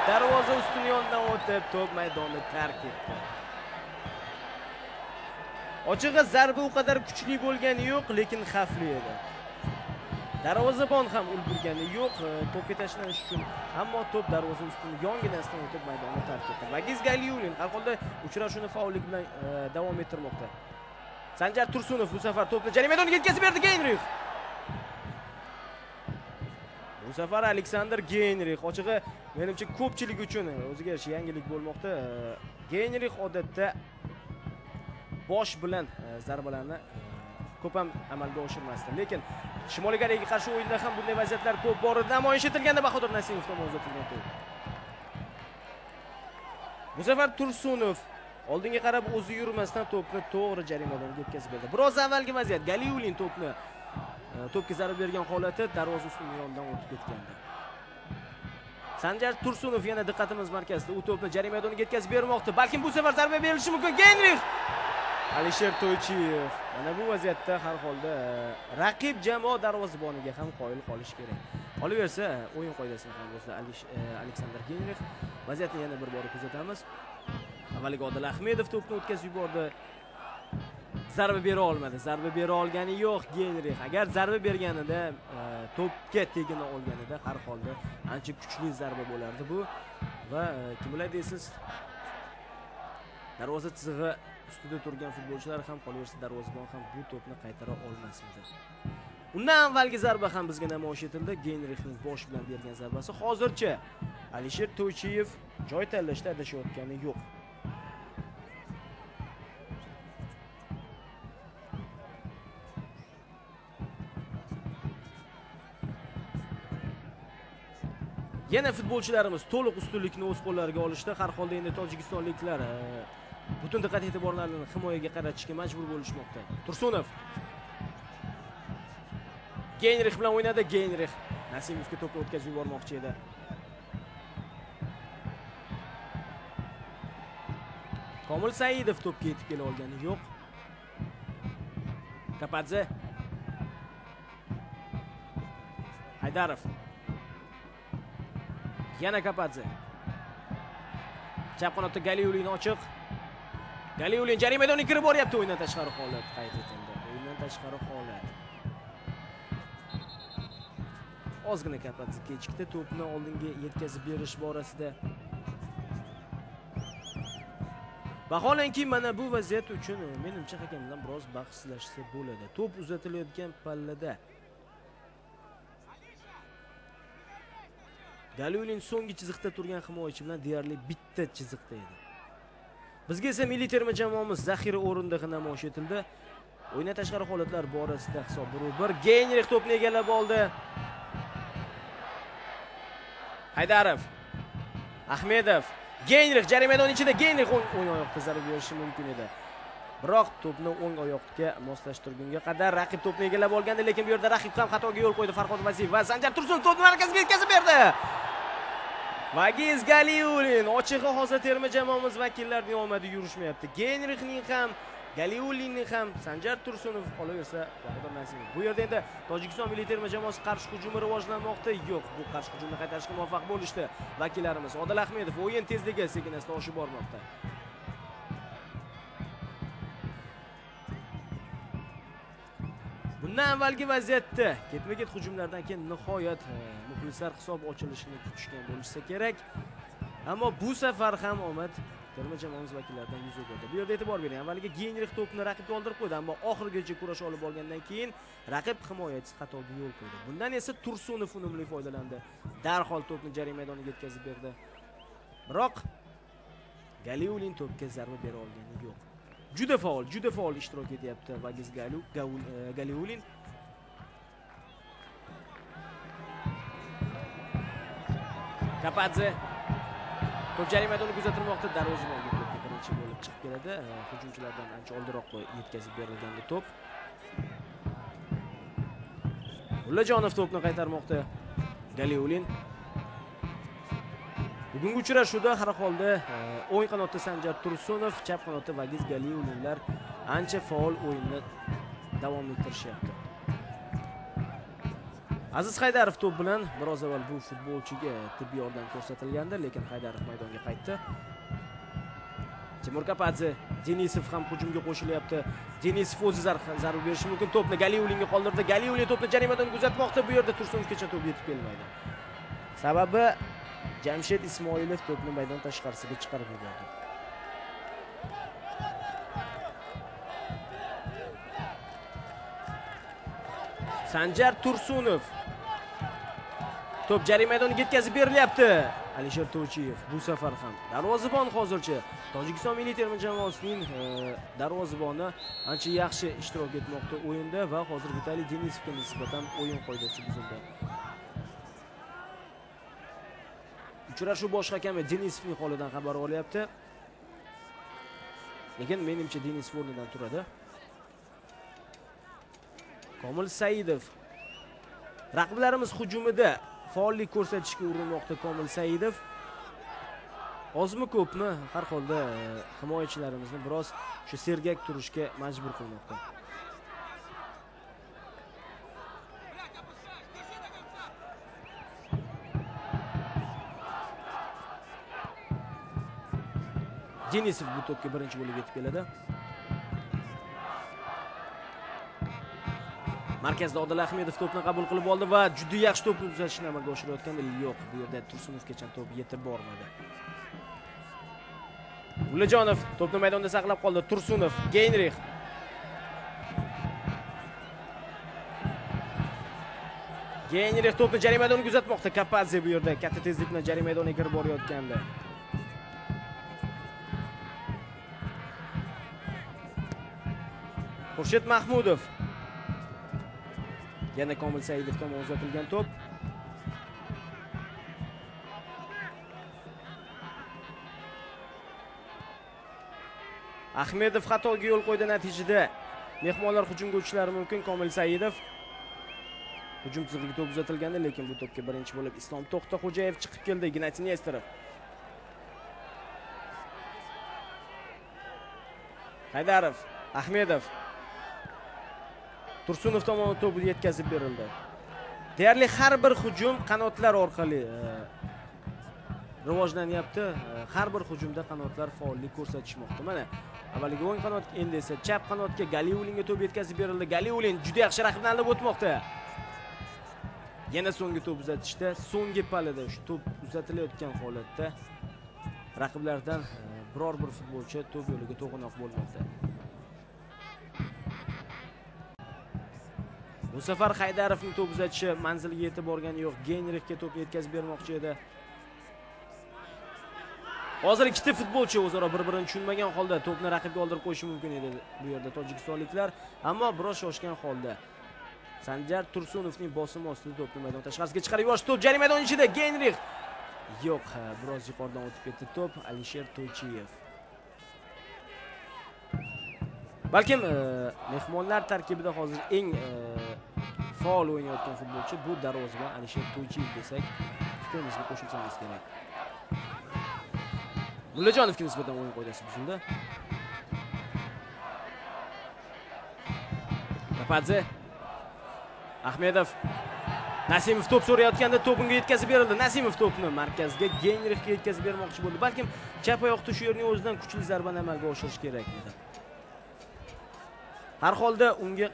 darvoza ustuni yonidan o'tib to'p maydonni tark etdi. Ochig'i zarba u qadar kuchli bo'lgani yo'q, lekin xavfli edi. Darvozabon ham ulgurgani yo'q to'pga tashlanish uchun, ammo to'p darvoza ustuni yonginasidan o'tib maydonni tark etdi. Vagiz Galiulin har holda uchrashuvni faollik bilan davom ettirmoqda. Sanjar Tursunov bu safar to'pni jarima maydoniga yetkazib berdi Genrix. Bu safar Aleksandr Genrix. Ochig'i menimcha ko'pchilik uchun o'ziga yarasha yangilik bo'lmoqda. Genrix odatda bosh bilan zarbalarni ko'p ham amalga oshirmasdi, lekin Shimoliy Koreyaga qarshi o'yinda ham bunday vaziyatlar ko'p bor edi. Namoyish etilganda Bahodir Nasimov tomonidan uzatilgan to'p. Bu safar Tursunov oldinga qarab o'zi yurmasdan to'pni to'g'ri jarimadan yetkazib berdi. Biroz avvalgi vaziyat Galiulin to'pga zarba bergan holati darvoza ustuni yonidan o'tib ketgandi. Sanjar Tursunov yana diqqatimiz markazida. U to'pni jarima maydoniga yetkazib bermoqda. Balkim bu safar zarba berilishi mumkin. Genrix. Alisher To'chiyev. Mana bu vaziyatda har holda raqib jamoa darvozaboniga ham qoyil qolish kerak. Qolaversa, o'yin qoidasini ham o'zida Aleksandr Genrix. Vaziyatni yana bir bor kuzatamiz. Avvaliga Odil Ahmedov to'pni o'tkazib yubordi. Zarba bera olmadi. Zarba bera olgani yo'q Genrix. Agar zarba berganida to'pga tegina olganida har holda ancha kuchli zarba bo'lardi bu va kim biladi deysiz, darvoza chizig'i ustida turgan futbolchilar ham qolaversa darvozabon ham bu to'pni qaytara olmasmidi. Undan avvalgi zarba ham bizga namoyish etildi. Geynrixning bosh bilan bergan zarbasi. Hozircha Alisher To'ychiyev joy tanlashda adashayotgani yo'q. Yana futbolchilarimiz to'liq ustunlikni o'z qo'llariga olishdi. Har holda endi tojikistonliklar butun diqqat e'tiborlarini himoyaga qaratishga majbur bo'lishmoqda. Tursunov Geynrix bilan o'ynadi. Geynrix Nasimovga to'pni o'tkazib yubormoqchi edi. Komil Saidov to'pga yetib kela olgani yo'q. Kapadze, Haydarov, yana Kapadze. Chap qanotda Galiulin ochiq. Galiulin jarima maydoniga kirib boryapti. O'yindan tashqari holat qayd etildi. O'yindan tashqari holat. Ozgina Kapadze kechikdi to'pni oldinga yetkazib berish borasida. Vaholanki mana bu vaziyat uchun menimcha hakam bilan biroz bahslashsa bo'ladi. To'p uzatilayotgan pallada Galiulin so'nggi chiziqda turgan himoyachi bilan deyarli bitta chiziqda edi. Bizga esa milliy terma jamoamiz zaxira o'rindig'i namoyish etildi. O'yindan tashqari holatlar borasida hisob 1-1. Geynrix to'pni egallab oldi. Haydarov, Ahmedov, Geynrix jarima maydoni ichida. Geynrix o'ng oyoqda zarba berishi mumkin edi. Biroq to'pni o'ng oyoqqa moslashtirgunga qadar raqib to'pni egallab olgandi, lekin bu yerda raqib ham xatoga yo'l qo'ydi. Farhod Vaziyev va Sanjar Tursun to'pni markazga yetkazib berdi. Vagiz Galiulin ochig'i hozir terma jamoamiz vakillarining omadi yurishmayapti. Geynrixning ham, Galiulinning ham, Sanjar Tursunov qolaversa Bahodir Nasimov. Bu yerda endi Tojikiston milliy terma jamoasi qarshi hujumi rivojlanmoqda. Yo'q, bu qarshi hujumni qaytarishga muvaffaq bo'lishdi vakillarimiz. Odil Ahmedov o'yin tezligi sekin-asta oshib bormoqda. Bundan avvalgi vaziyatda ketma-ket hujumlardan keyin nihoyat muxlislar hisob ochilishini kutishgan bo'lsa kerak. Ammo bu safar ham omad terma jamoamiz vakillaridan yuz o'girdi. Bu yerda e'tibor bering. Avvaliga Geynrix to'pni raqibga oldirib qo'ydi, ammo oxirigacha kurash olib borgandan keyin raqib himoyachisi xatoga yo'l qo'ydi. Bundan esa Tursunov unumli foydalandi. Darhol to'pni jarima maydoniga yetkazib berdi. Biroq Galiulin to'pga zarba bera olgani yo'q. Juda faol ishtirok etyapti Vagiz Galiulin. Kapadze to'p jarima maydoniga kuzatilmoqda. Darvozabonga to'pga birinchi bo'lib chiqib keladi. Hujumchilardan ancha oldinroq yetkazib berilgandi to'p. Ullajonov to'pni qaytarmoqda. Galiulin bugungi uchrashuvda har holda o'ng qanotda Sanjar Tursunov, chap qanotda Vagiz Galiulinlar ancha faol o'yinni davom ettirishyapti. Aziz Haydarov to'p bilan biroz avval bu futbolchiga tibbiy yordam ko'rsatilgandi, lekin Haydarov maydonga qaytdi. Timur Kapadze, Denisov ham hujumga qo'shilyapti. Denisov o'zi zarba berishi mumkin. To'pni Galiulinga qoldirdi. Galiulin to'pni jarima maydoniga kuzatmoqda. Bu yerda Tursunovgacha to'p yetib kelmaydi. Sababi Jamshid Ismoilov to'pni maydon tashqarisiga chiqarib yubordi. Sanjar Tursunov to'p jarima maydoniga yetkazib berilyapti. Alisher To'ychiyev bu safar ham darvozabon hozircha Tojikiston milliy terma jamoasining darvozaboni ancha yaxshi ishtirok etmoqda o'yinda va hozir Vitaliy Denisovga nisbatan o'yin qoidasi buzildi. Uchrashuv bosh hakami Denisovning holidan xabar olyapti. Lekin menimcha Denisov o'rnidan turadi. Komil Saidov. Raqiblarimiz hujumida faollik ko'rsatishga urinmoqda Komil Saidov. Ozmi ko'pmi har holda himoyachilarimizni biroz shu sergak turishga majbur qilmoqda. Denisov bu to'pga birinchi bo'lib yetib keladi. Markazda Odil Ahmedov to'pni qabul qilib oldi va juda yaxshi to'pni uzatishni amalga oshirayotgandi. Yo'q, bu yerda Tursunovgacha to'p yetib bormadi. Ulijonov to'pni maydonda saqlab qoldi. Tursunov, Geynrix. Geynrix to'pni jarima maydoniga uzatmoqda. Kapadze bu yerda katta tezlik bilan jarima maydoniga kirib borayotgandi. Xurshid Mahmudov. Yana Komil Saidov tomonidan uzatilgan to'p. Ahmedov xatoga yo'l qo'ydi, natijada mehmonlar hujumga o'tishlari mumkin. Komil Saidov hujum chizig'iga to'p uzatilgandi, lekin bu to'pga birinchi bo'lib Islom To'xtaxo'jayev chiqib keldi. Ignatiy Nesterov. Haydarov, Ahmedov. Tursunov tomonidan to'p yetkazib berildi. Deyarli har bir hujum qanotlar orqali rivojlanyapti. Har bir hujumda qanotlar faollik ko'rsatishmoqda. Mana avvaliga o'ng qanot, endi esa chap qanotga Galiulinga to'p yetkazib berildi. Galiulin juda yaxshi raqibni aldab o'tmoqda. Yana so'nggi to'p uzatishda, so'nggi palada shu to'p uzatilayotgan holatda raqiblardan biror bir futbolchi to'p yo'liga to'g'anoq bo'lmoqda. Bu safar Haydarovning to'p uzatishi manziliga yetib borgani yo'q. Geynrixga to'p yetkazib bermoqchi edi. Hozir ikkita futbolchi o'zaro bir-birini tushunmagan holda to'pni raqibga oldirib qo'yishi mumkin edi bu yerda tojikistonliklar, ammo biroz shoshgan holda Sanjar Tursunovning bosimi ostida to'pni maydon tashqarisiga chiqarib yubordi. To'p jarima maydoni ichida. Geynrix. Yo'q, biroz yuqoridan o'tib ketdi to'p. Alisher To'ychiyev. Balkim mehmonlar tarkibida hozir eng faol o'ynayotgan futbolchi bu darvozabon Alisher To'ychiyev desak, fikrimizga qo'shilsangiz kerak. Mullajonovga nisbatan o'yin qoidasi buzildi. Kapadze, Ahmedov, Nasimov to'p so'rayotganda to'pinga yetkazib berildi. Nasimov to'pni markazga Geynrixga yetkazib bermoqchi bo'ldi. Balkim chap oyoqda shu yerning o'zidan kuchli zarbani amalga oshirish kerak edi. Har holda unga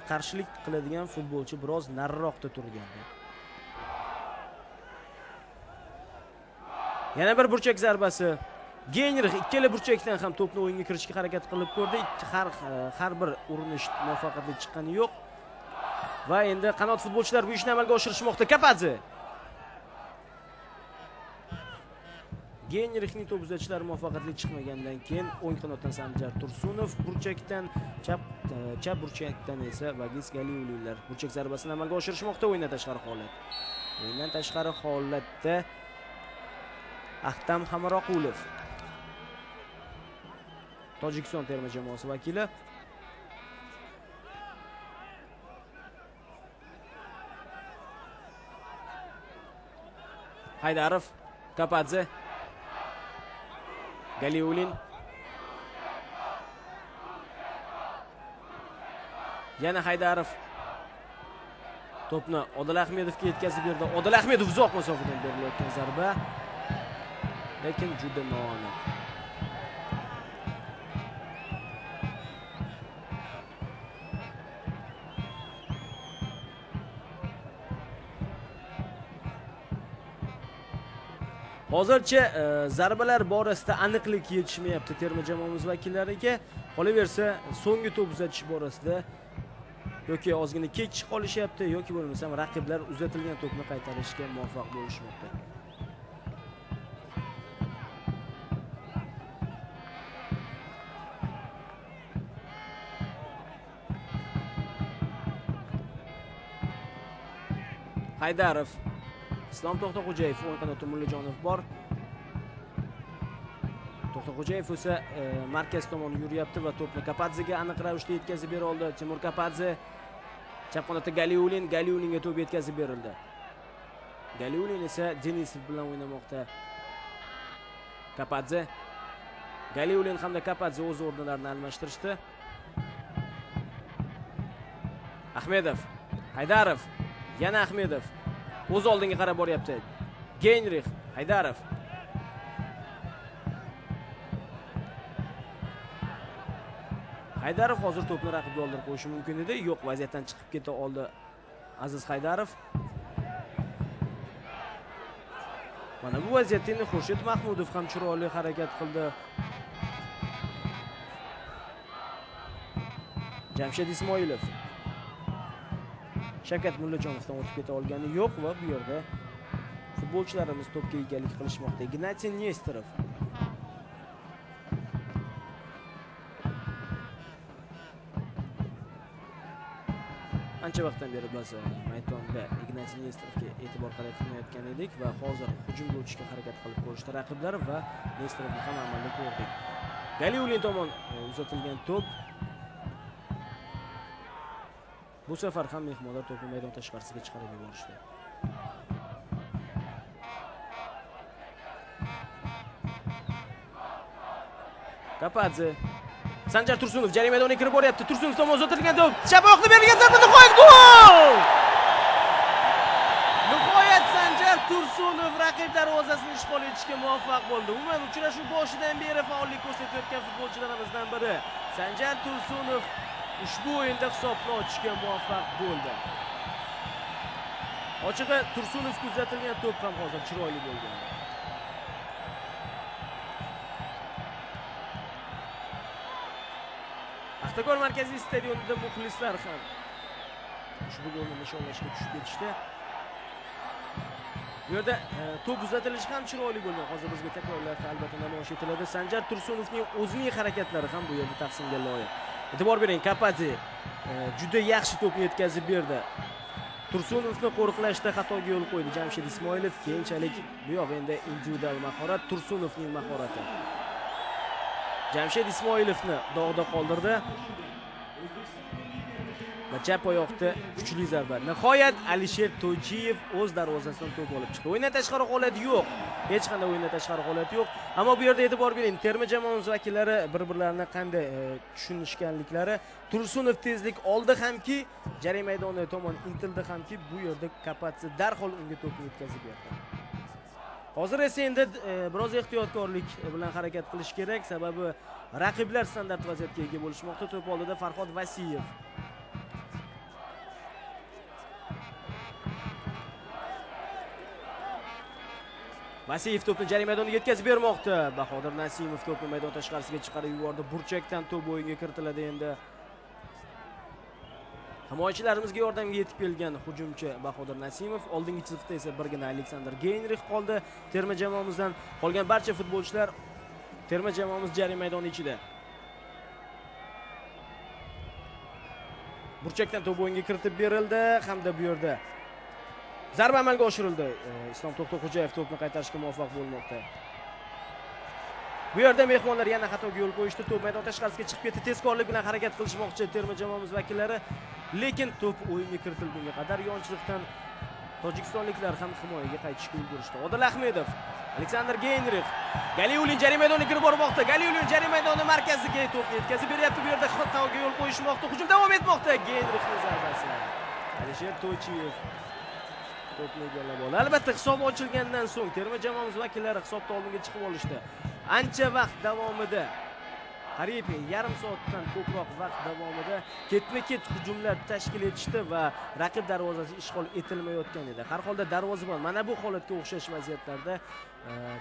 qarshilik qiladigan futbolchi biroz nariroqda turgandi. Yana bir burchak zarbasi. Geynrix ikkala burchakdan ham to'pni o'yinga kirishga harakat qilib ko'rdi. Har bir urinish muvaffaqiyatli chiqqani yo'q. Va endi qanot futbolchilar bu ishni amalga oshirishmoqda. Kapadze. Geynrixning to'p uzatishlari muvaffaqiyatli chiqmagandan keyin o'ng qanotdan Sanjar Tursunov, burchakdan chap burchakdan esa Vagis Galiulilar burchak zarbasini amalga oshirishmoqda. O'yindan tashqari holat. O'yindan tashqari holatda Ahtam Hamroqulov, Tojikiston terma jamoasi vakili. Haydarov, Kapadze, Galiulin. Yana Haydarov. To'pni Odil Ahmedovga yetkazib berdi. Odil Ahmedov uzoq masofadan berilayotgan zarba, lekin juda noaniq. Hozircha zarbalar borasida aniqlik yetishmayapti terma jamoamiz vakillariga. Qolaversa, so'nggi to'p uzatish borasida yoki ozgina kech qolishyapti yoki bo'lmasam raqiblar uzatilgan to'pni qaytarishga muvaffaq bo'lishmoqda. Haydarov, Islom To'xtaxo'jayev, o'ng qanotda Mullajonov bor. To'xtaxo'jayev esa markaz tomon yuryapti va to'pni Kapadzega aniq ravishda yetkazib bera oldi. Timur Kapadze, chap qanotda Galiulinga to'p yetkazib berildi. Galiulin esa Denisov bilan o'ynamoqda. Kapadze, Galiulin hamda Kapadze o'z o'rnlarini almashtirishdi. Ahmedov, Haydarov, yana Ahmedov o'z oldinga qarab boryapti. Geynrix, Haydarov. Haydarov hozir to'pni raqibga oldirib qo'yishi mumkin edi. Yo'q, vaziyatdan chiqib keta oldi Aziz Haydarov. Mana bu vaziyatda endi Xurshid Mahmudov ham chiroyli harakat qildi. Jamshid Ismoilov Shavkat Mullajonovdan o'tib keta olgani yo'q va bu yerda futbolchilarimiz to'pga egalik qilishmoqda. Ignatiy Nesterov ancha vaqtdan beri biz maydonda Ignatiy Nesterovga e'tibor qaratmayotgan edik va hozir hujumga o'tishga harakat qilib ko'rishdi raqiblar va Nesterovni ham amalda ko'rdik. Galiulin tomon uzatilgan to'p. Bu safar ham mehmonlar to'pni maydon tashqarisiga chiqarib yuborishdi. Kapadze Sanjar Tursunov jarima maydoniga kirib boryapti. Tursunov tomon uzatilgan to'p. Chap oyoqni berilgan zarba nihoyat gol! Nihoyat Sanjar Tursunov raqib darvozasini ishg'ol etishga muvaffaq bo'ldi. Umuman uchrashuv boshidan beri faollik ko'rsatayotgan futbolchilarimizdan biri Sanjar Tursunov ushbu o'yinda hisobni ochishga muvaffaq bo'ldi. Ochig'i Tursunovga uzatilgan to'p ham hozir chiroyli bo'lgan. Paxtakor markaziy stadionida muxlislar ham ushbu golni nishonlashga tushib ketishdi. Bu yerda to'p uzatilishi ham chiroyli bo'lgan. Hozir bizga takrorlarda albatta namoyish etiladi. Sanjar Tursunovning o'zining harakatlari ham bu yerda tahsinga loyiq. E'tibor bering, Kapadze juda yaxshi to'pni yetkazib berdi. Tursunovni qo'riqlashda xatoga yo'l qo'ydi Jamshid Ismoilov. Keyinchalik bu yoq endi individual mahorat Tursunovning mahorati. Jamshid Ismoilovni dog'da qoldirdi. Va chap oyoqda kuchli zarba. Nihoyat Alisher To'ychiyev o'z darvozasidan to'p olib chiqdi. O'yindan tashqari holat yo'q. Hech qanday o'yindan tashqari holat yo'q. Ammo bu yerda e'tibor bering, terma jamoamiz vakillari bir-birlarini qanday tushunishganliklari. Tursunov tezlik oldi hamki, jarima maydoni tomon intildi hamki, bu yerda Kapadze darhol unga to'pni yetkazib berdi. Hozir esa endi biroz ehtiyotkorlik bilan harakat qilish kerak, sababi raqiblar standart vaziyatga ega bo'lishmoqda. To'p oldida Farhod Vasiyev. Vasiyev to'pni jarima maydoniga yetkazib bermoqda. Bahodir Nasimov to'pni maydon tashqarisiga chiqarib yubordi. Burchakdan to'p o'yinga kiritiladi endi. Himoyachilarimizga yordamga yetib kelgan hujumchi Bahodir Nasimov, oldingi chiziqda esa birgina Aleksandr Geynrix qoldi. Terma jamoamizdan qolgan barcha futbolchilar terma jamoamiz jarima maydoni ichida. Burchakdan to'p o'yinga kiritib berildi hamda bu yerda zarba amalga oshirildi. Islom To'xto'xo'jayev to'pni qaytarishga muvaffaq bo'lmoqda. Bu yerda mehmonlar yana xatoga yo'l qo'yishdi. To'p maydon tashqarisiga chiqib ketdi. Tezkorlik bilan harakat qilishmoqchi terma jamoamiz vakillari, lekin to'p o'yinga kiritilgunga qadar yonchilikdan tojikistonliklar ham himoyaga qaytishga ulgurishdi. Odil Ahmedov, Aleksandr Geynrix, Galiulin jarima maydoniga kirib bormoqda. Galiulin jarima maydoni markaziga to'pni yetkazib beryapti. Bu yerda xatoga yo'l qo'yishmoqda. Hujum davom etmoqda. Geynrixning zarbasi. Alisher To'ychiyev to'pni egallab oldi. Albatta hisob ochilgandan so'ng terma jamoamiz vakillari hisobda oldinga chiqib olishdi. Ancha vaqt davomida, qariyb yarim soatdan ko'proq vaqt davomida ketma-ket hujumlar tashkil etishdi va raqib darvozasi ishg'ol etilmayotgan edi. Har holda darvozabon mana bu holatga o'xshash vaziyatlarda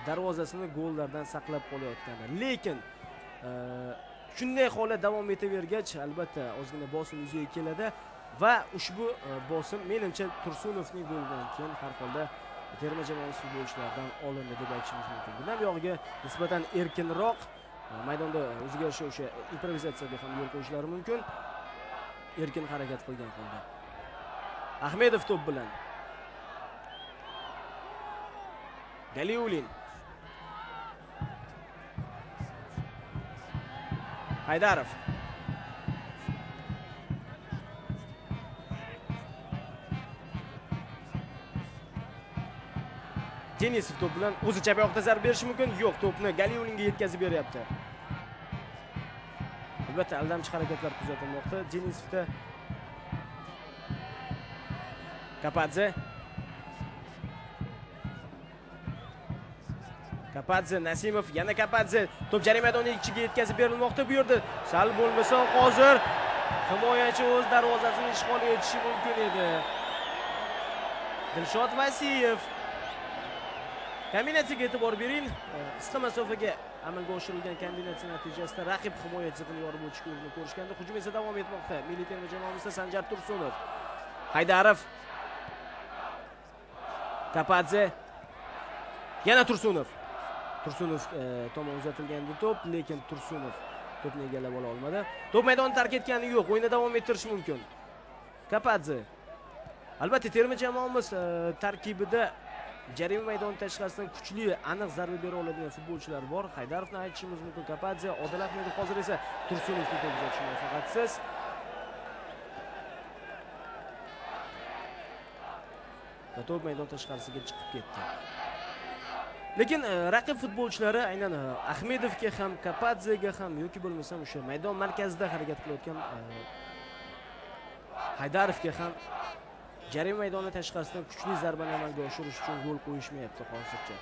darvozasini gollardan saqlab qolayotgandi. Lekin shunday holat davom etavergach, albatta ozgina bosim yuzaga keladi va ushbu bosim menimcha Tursunovning golidan keyin har holda terma jamoamiz futbolchilaridan olindi deb aytishimiz mumkin. Bundan buyog'iga nisbatan erkinroq maydonda o'ziga yarasha o'sha improvizatsiyaga ham yo'l qo'yishlari mumkin. Erkin harakat qilgan holda. Ahmedov to'p bilan. Galiulin. Haydarov. Denisov to'p bilan o'zi chap oyoqda zarba berishi mumkin. Yo'q, to'pni Galiulinga yetkazib beryapti. Albatta aldamchi harakatlar kuzatilmoqda. Denisovda Kapadze, Nasimov, yana Kapadze. To'p jarima maydoni ichiga yetkazib berilmoqda bu yerda. Sal bo'lmasa hozir himoyachi o'z darvozasini ishg'ol etishi mumkin edi. Dilshod Vasiyev kombinatsiyaga e'tibor bering. Qisqa masofaga amalga oshirilgan kombinatsiya natijasida raqib himoyachini yorib o'tishga urinib ko'rishganda hujum esa davom etmoqda. Milliy terma jamoamizda Sanjar Tursunov, Haydarov, Kapadze, yana Tursunov. Tursunov tomon uzatilgandi to'p, lekin Tursunov to'pni egallab ola olmadi. To'p maydonni tark etgani yo'q, o'yinda davom ettirish mumkin. Kapadze. Albatta terma jamoamiz tarkibida jarima maydoni tashqarisidan kuchli, aniq zarba bera oladigan futbolchilar bor. Haydarovni aytishimiz mumkin. Kapadze, Odil Ahmedov, hozir esa Tursunovni to'p uzatish muvaffaqiyatsiz. Va to'p maydon tashqarisiga chiqib ketdi. Lekin raqib futbolchilari aynan Ahmedovga ham, Kapadzega ham yoki bo'lmasam o'sha maydon markazida harakat qilayotgan Haydarovga ham jarima maydoni tashqarisidan kuchli zarbani amalga oshirish uchun gol qo'yishmayapti hozircha.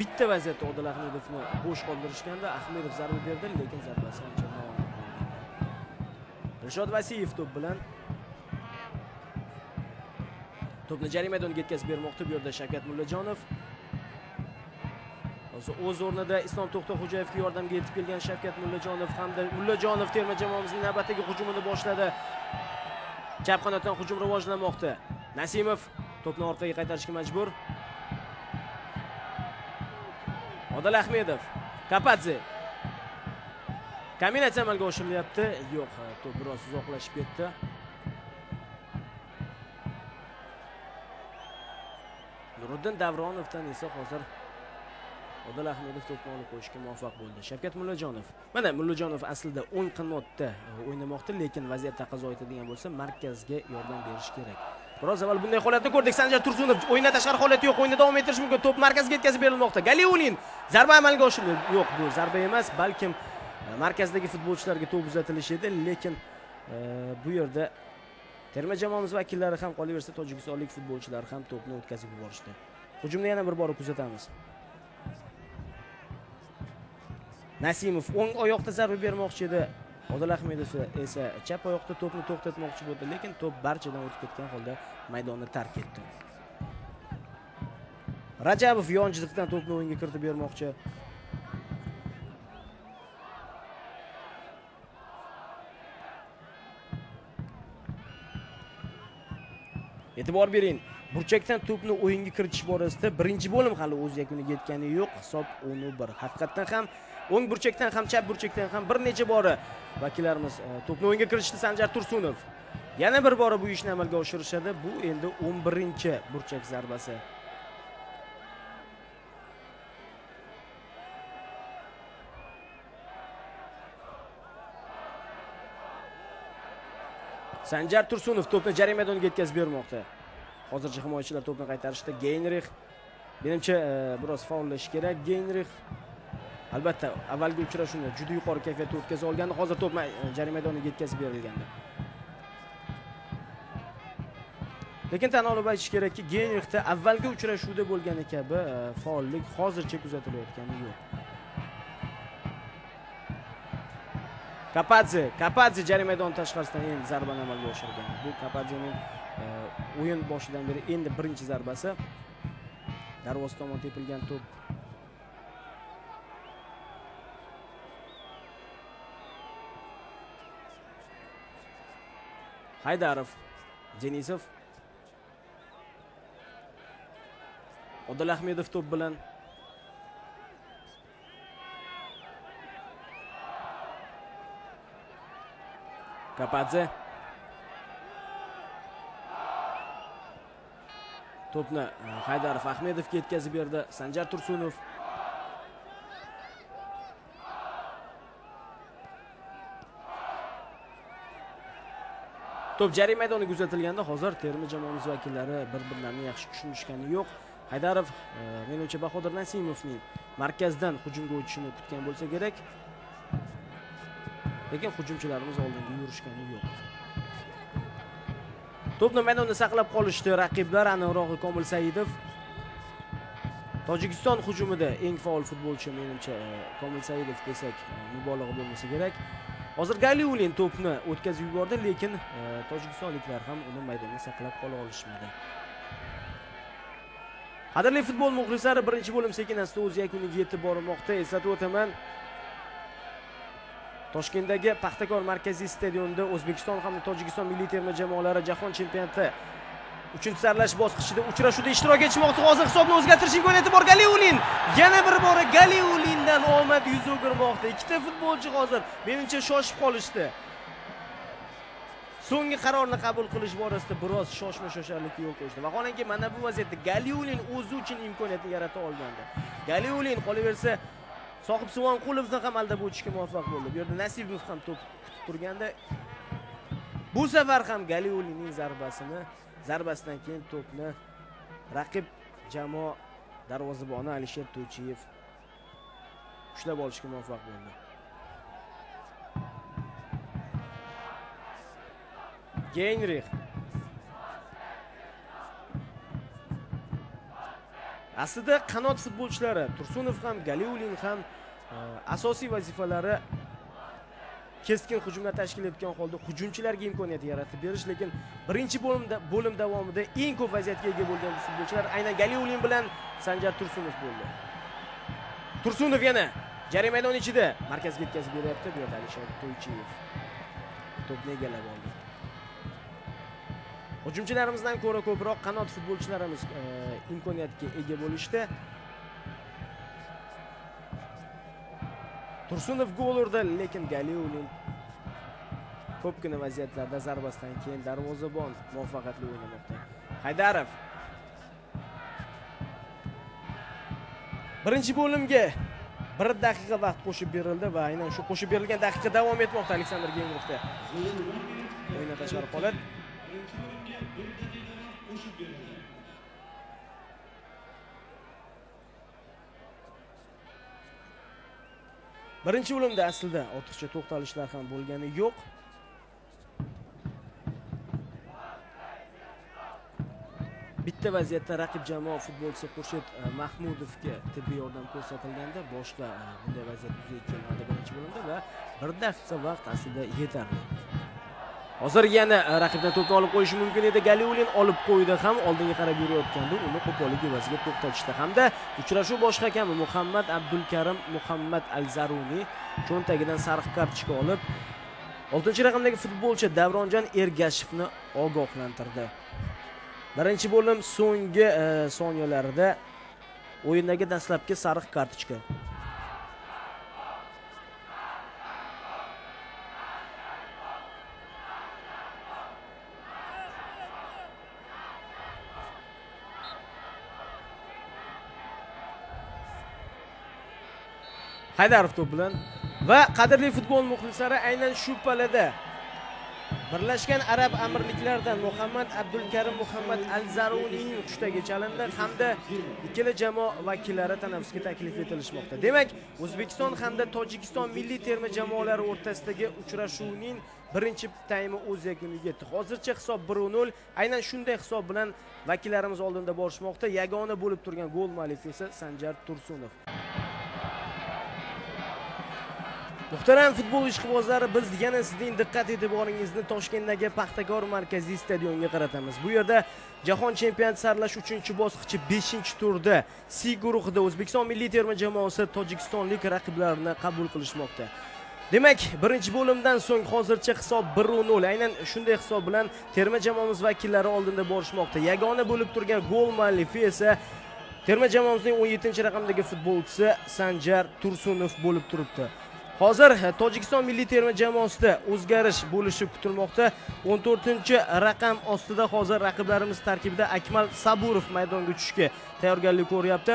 Bitta vaziyatda Odil Ahmedovni bo'sh qoldirishganda Ahmedov zarba berdi, lekin zarbasi ancha noaniq bo'ldi. Dilshod Vasiyev to'p bilan to'pni jarima maydoniga yetkazib bermoqda bu yerda Shavkat Mullajonov. O'z o'rnida Islom To'xtaxo'jayevga yordamga yetib kelgan Shavkat Mullajonov hamda Mullajonov terma jamoamizning navbatdagi hujumini boshladi. Chap qanotdan hujum rivojlanmoqda. Nasimov to'pni orqaga qaytarishga majbur. Odil Ahmedov, Kapadze. Kombinatsiya amalga oshirilyapti. Yo'q, to'p biroz uzoqlashib ketdi. Nuriddin Davronovdan esa hozir Odil Ahmedov to'pni olib qo'yishga muvaffaq bo'ldi. Shavkat Mullajonov. Mana Mullajonov aslida o'ng qanotda o'ynamoqda, lekin vaziyat taqozo etadigan bo'lsa, markazga yordam berish kerak. Biroz avval bunday holatni ko'rdik. Sanjar Tursunov o'yindan tashqari holat yo'q, o'yinda davom ettirish mumkin. To'p markazga yetkazib berilmoqda. Galiulin zarba amalga oshirildi. Yo'q, bu zarba emas, balkim markazdagi futbolchilarga to'p uzatilishi edi, lekin bu yerda terma jamoamiz vakillari ham qolaversa, tojikistonlik futbolchilar ham to'pni o'tkazib yuborishdi. Hujumni yana bir bor kuzatamiz. Nasimov o'ng oyoqda zarba bermoqchi edi. Odil Ahmedov esa chap oyoqda to'pni to'xtatmoqchi bo'ldi, lekin to'p barchadan o'tib ketgan holda maydonni tark etdi. Rajabov yon chiziqdan to'pni o'yinga kiritib bermoqchi. E'tibor bering. Burchakdan to'pni o'yinga kiritish borasida birinchi bo'lim hali o'z yakuniga yetgani yo'q. Hisob 10-1. Haqiqatan ham o'ng burchakdan ham chap burchakdan ham bir necha bora vakillarimiz to'pni o'yinga kiritishdi. Sanjar Tursunov yana bir bora bu ishni amalga oshirishadi. Bu endi 11-burchak zarbasi. Sanjar Tursunov to'pni jarima maydoniga yetkazib bermoqda. Hozircha himoyachilar to'pni qaytarishdi. Geynrix menimcha biroz faullash kerak. Geynrix albatta avvalgi uchrashuvda juda yuqori kayfiyatda o'tkazib olgandi. Hozir to'p jarima maydoniga yetkazib berilgandi. Lekin tan olib aytish kerakki, Geynrixda avvalgi uchrashuvda bo'lgani kabi faollik hozircha kuzatilayotgani yo'q. Kapadze jarima maydoni tashqarisidan endi zarbani amalga oshirgan. Bu Kapadzening o'yin boshidan beri endi birinchi zarbasi. Darvoza tomon tepilgan to'p. Haydarov, Denisov, Odil Ahmedov to'p bilan Kapadze to'pni Haydarov Ahmedovga yetkazib berdi. Sanjar Tursunov to'p jarima maydoniga uzatilganda hozir terma jamoamiz vakillari bir-birlarini yaxshi tushunishgani yo'q. Haydarov menimcha Bahodir Nasimovning markazdan hujumga o'tishini kutgan bo'lsa kerak. Lekin hujumchilarimiz oldinga yurishgani yo'q. To'pni maydonda saqlab qolishdi raqiblar, aniqrog'i Komil Saidov. Tojikiston hujumida eng faol futbolchi menimcha Komil Saidov desak mubolag'a bo'lmasa kerak. Hozir Galiulin to'pni o'tkazib yubordi, lekin tojikistonliklar ham uni maydonda saqlab qola olishmadi. Qadrli futbol muxlislari, birinchi bo'lim sekin-asta o'z yakuniga yetib bormoqda. Eslatib o'taman, Toshkentdagi Paxtakor markaziy stadionida O'zbekiston hamda Tojikiston milliy terma jamoalari Jahon chempionati 3-saralash bosqichida uchrashuvda ishtirok etmoqda. Hozir hisobni o'zgartirish imkoniyati bor Galiulin. Yana bir bora Galiulindan omad yuz o'girmoqda. Ikkita futbolchi hozir menimcha shoshib qolishdi. So'nggi qarorni qabul qilish borasida biroz shoshma-shosharlikka yo'l qo'yishdi. Vaholanki mana bu vaziyatda Galiulin o'zi uchun imkoniyatni yarata olgandi. Galiulin qolaversa Sohib Suvonqulovni ham aldab o'tishga muvaffaq bo'ldi. Bu yerda Nasibov ham to'p kutib turganda, bu safar ham Galiulinning zarbasidan keyin to'pni raqib jamoa darvozaboni Alisher To'ychiyev ushlab olishga muvaffaq bo'ldi. Geynrix aslida qanot futbolchilari Tursunov ham, Galiulin ham asosiy vazifalari keskin hujumlar tashkil etgan holda hujumchilarga imkoniyat yaratib berish, lekin birinchi bo'lim davomida eng ko'p vaziyatga ega bo'lgan futbolchilar aynan Galiulin bilan Sanjar Tursunov bo'ldi. Tursunov yana jarima maydoni ichida markazga yetkazib beryapti. Bu yerda Alisher To'ychiyev to'pni egallab oldi. Hujumchilarimizdan ko'ra ko'proq qanot futbolchilarimiz imkoniyatga ega bo'lishdi. Tursunov gol urdi, lekin Galiulin ko'pgina vaziyatlarda zarbasidan keyin darvozabon muvaffaqiyatli o'ynamoqda. Haydarov birinchi bo'limga 1 daqiqa vaqt qo'shib berildi va aynan shu qo'shib berilgan daqiqa davom etmoqda Aleksandr Geynrixda. O'yindan tashqari holat. Birinchi bo'limda aslida ortiqcha to'xtalishlar ham bo'lgani yo'q. Bitta vaziyatda raqib jamoa futbolchisi Xurshid Mahmudovga tibbiy yordam ko'rsatilganda boshqa bunday vaziyat yuzaga kelmadi birinchi bo'limda va 1 daqiqa vaqt aslida yetarli. Hozir yana raqibdan to'pni olib qo'yishi mumkin edi. Galiulin olib qo'ydi ham, oldinga qarab yurayotganda uni qo'pollik evaziga to'xtatishdi hamda uchrashuv bosh hakami Muhammad Abdulkarim Muhammad Al-Zaruni cho'ntagidan sariq kartochka olib 6-raqamdagi futbolchi Davronjon Ergashevni ogohlantirdi. Birinchi bo'lim so'nggi soniyalarida o'yindagi dastlabki sariq kartochka. Haydarov to'p bilan va qadrli futbol muxlislari, aynan shu palada Birlashgan Arab Amirliklaridan Muhammad Abdulkarim Muhammad Al-Zarunining hushdagi chalindi hamda ikkala jamoa vakillari tanaffusga taklif etilishmoqda. Demak, O'zbekiston hamda Tojikiston milliy terma jamoalari o'rtasidagi uchrashuvning birinchi taymi o'z yakuniga yetdi. Hozircha hisob 1-0. Aynan shunday hisob bilan vakillarimiz oldinda borishmoqda. Yagona bo'lib turgan gol muallifi esa Sanjar Tursunov. Muhtaram futbol ishqibozlari, biz yana sizning diqqat e'tiboringizni Toshkentdagi Paxtakor markaziy stadionga qaratamiz. Bu yerda Jahon chempionati saralash 3-bosqichi 5-turda C guruhida O'zbekiston milliy terma jamoasi tojikistonlik raqiblarini qabul qilishmoqda. Demak, birinchi bo'limdan so'ng hozircha hisob 1-0. Aynan shunday hisob bilan terma jamoamiz vakillari oldinda borishmoqda. Yagona bo'lib turgan gol muallifi esa terma jamoamizning 17-raqamdagi futbolchisi Sanjar Tursunov bo'lib turibdi. Hozir Tojikiston milliy terma jamoasida o'zgarish bo'lishi kutilmoqda. 14-raqam ostida hozir raqiblarimiz tarkibida Akmal Saburov maydonga tushishga tayyorgarlik ko'ryapti.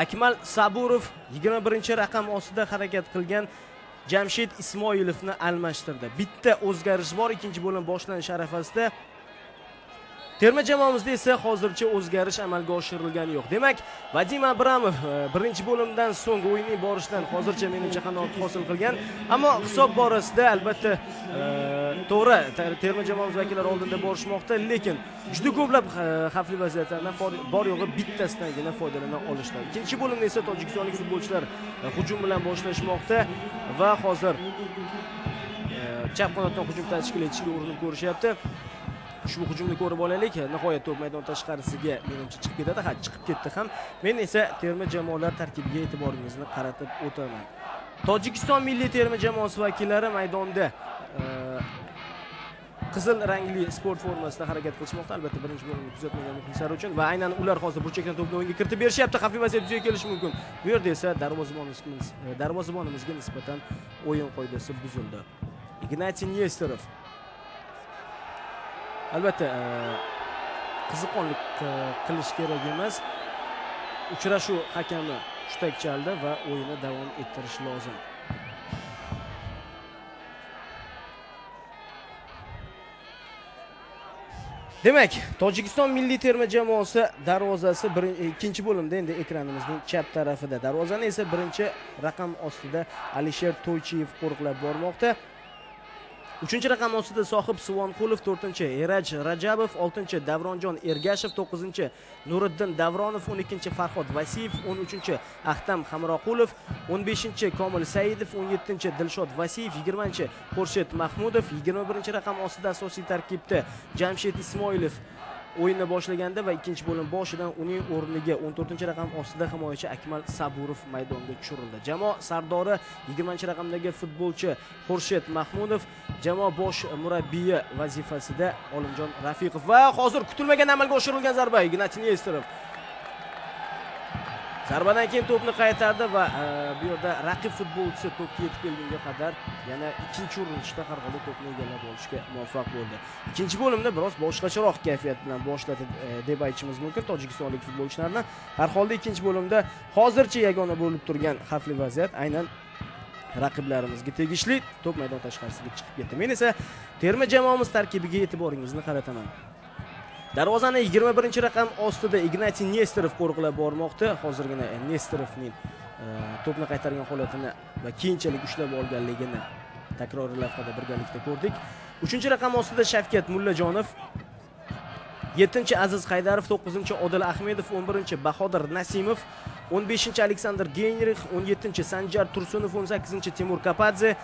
Akmal Saburov 21-raqam ostida harakat qilgan Jamshid Ismoilovni almashtirdi. Bitta o'zgarish bor ikkinchi bo'lim boshlanish arafasida. Terma jamoamizda esa hozircha o'zgarish amalga oshirilgani yo'q. Demak, Vadim Abramov birinchi bo'limdan so'ng o'yinning borishidan hozircha menimcha qanoat hosil qilgan, ammo hisob borasida albatta to'g'ri terma jamoamiz vakillari oldinda borishmoqda, lekin juda ko'plab xavfli vaziyatlardan bor yo'g'i bittasidangina foydalana olishdi. Ikkinchi bo'limda esa tojikistonlik futbolchilar hujum bilan boshlashmoqda va hozir chap qanotdan hujum tashkil etishga urinib ko'rishyapti. Ushbu hujumni ko'rib olaylik. Nihoyat to'p maydon tashqarisiga menimcha chiqib ketadi. Ha, chiqib ketdi ham. Men esa terma jamoalar tarkibiga e'tiboringizni qaratib o'taman. Tojikiston milliy terma jamoasi vakillari maydonda qizil rangli sport formasida harakat qilishmoqda. Albatta birinchi bo'limni kuzatmagan muxlislar uchun va aynan ular hozir burchakdan to'pni o'yinga kiritib berishyapti. Xavfli vaziyat yuzaga kelishi mumkin. Bu yerda esa darvozabonimizga nisbatan o'yin qoidasi buzildi. Ignatiy Nesterov albatta qiziqonlik qilish kerak emas. Uchrashuv hakami hushtak chaldi va o'yinni davom ettirish lozim. Demak, Tojikiston milliy terma jamoasi darvozasi ikkinchi bo'limda endi ekranimizning chap tarafida. Darvozani esa birinchi raqam ostida Alisher To'ychiyev qo'riqlab bormoqda. 3-chi raqam ostida Sohib Suvonqulov, 4-chi Eraj Rajabov, 6-chi Davronjon Ergashev, 9-chi Nuriddin Davronov, 12-chi Farhod Vasiyev, 13-chi Ahtam Hamroqulov, 15-chi Komil Saidov, 17-chi Dilshod Vasiyev, 20-chi Xurshid Mahmudov, 21-chi raqam ostida asosiy tarkibda Jamshid Ismoilov o'yinni boshlaganda va ikkinchi bo'lim boshidan uning o'rniga 14-raqam ostida himoyachi Akmal Saburov maydonga tushirildi. Jamoa sardori 20-raqamdagi futbolchi Xurshid Mahmudov, jamoa bosh murabbiyi vazifasida Olimjon Rafiqov va hozir kutilmagan amalga oshirilgan zarba Ignatiy Nesterov. Zarbadan keyin to'pni qaytardi va bu yerda raqib futbolchisi to'pga yetib kelgunga qadar yana ikkinchi urinishda har holda to'pni egallab olishga muvaffaq bo'ldi. Ikkinchi bo'limda biroz boshqacharoq kayfiyat bilan boshladi deb aytishimiz mumkin tojikistonlik futbolchilarni. Har holda ikkinchi bo'limda hozircha yagona bo'lib turgan xavfli vaziyat aynan raqiblarimizga tegishli to'p maydon tashqarisiga chiqib ketdi. Men esa terma jamoamiz tarkibiga e'tiboringizni qarataman. Darvozani 21-raqam ostida Ignatiy Nesterov qo'riqlab bormoqda. Hozirgina Nesterovning to'pni qaytargan holatini va keyinchalik ushlab olganligini takroriy lavhada birgalikda ko'rdik. 3-raqam ostida Shavkat Mullajonov, 7-chi Aziz Haydarov, 9-chi Odil Ahmedov, 11-chi Bahodir Nasimov, 15-chi Aleksandr Geynrix, 17-chi Sanjar Tursunov, 18-chi Timur Kapadze,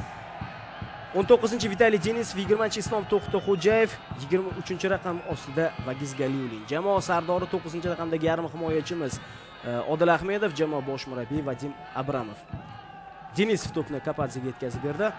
19-chi Vitaliy Denisov, 20-chi Islom To'xtaxo'jayev, 23-raqam ostida Vagiz Galiulin. Jamoa sardori 9-raqamdagi yarim himoyachimiz Odil Ahmedov, jamoa bosh murabbiyi Vadim Abramov. Denisov to'pni Kapadzega yetkazib berdi.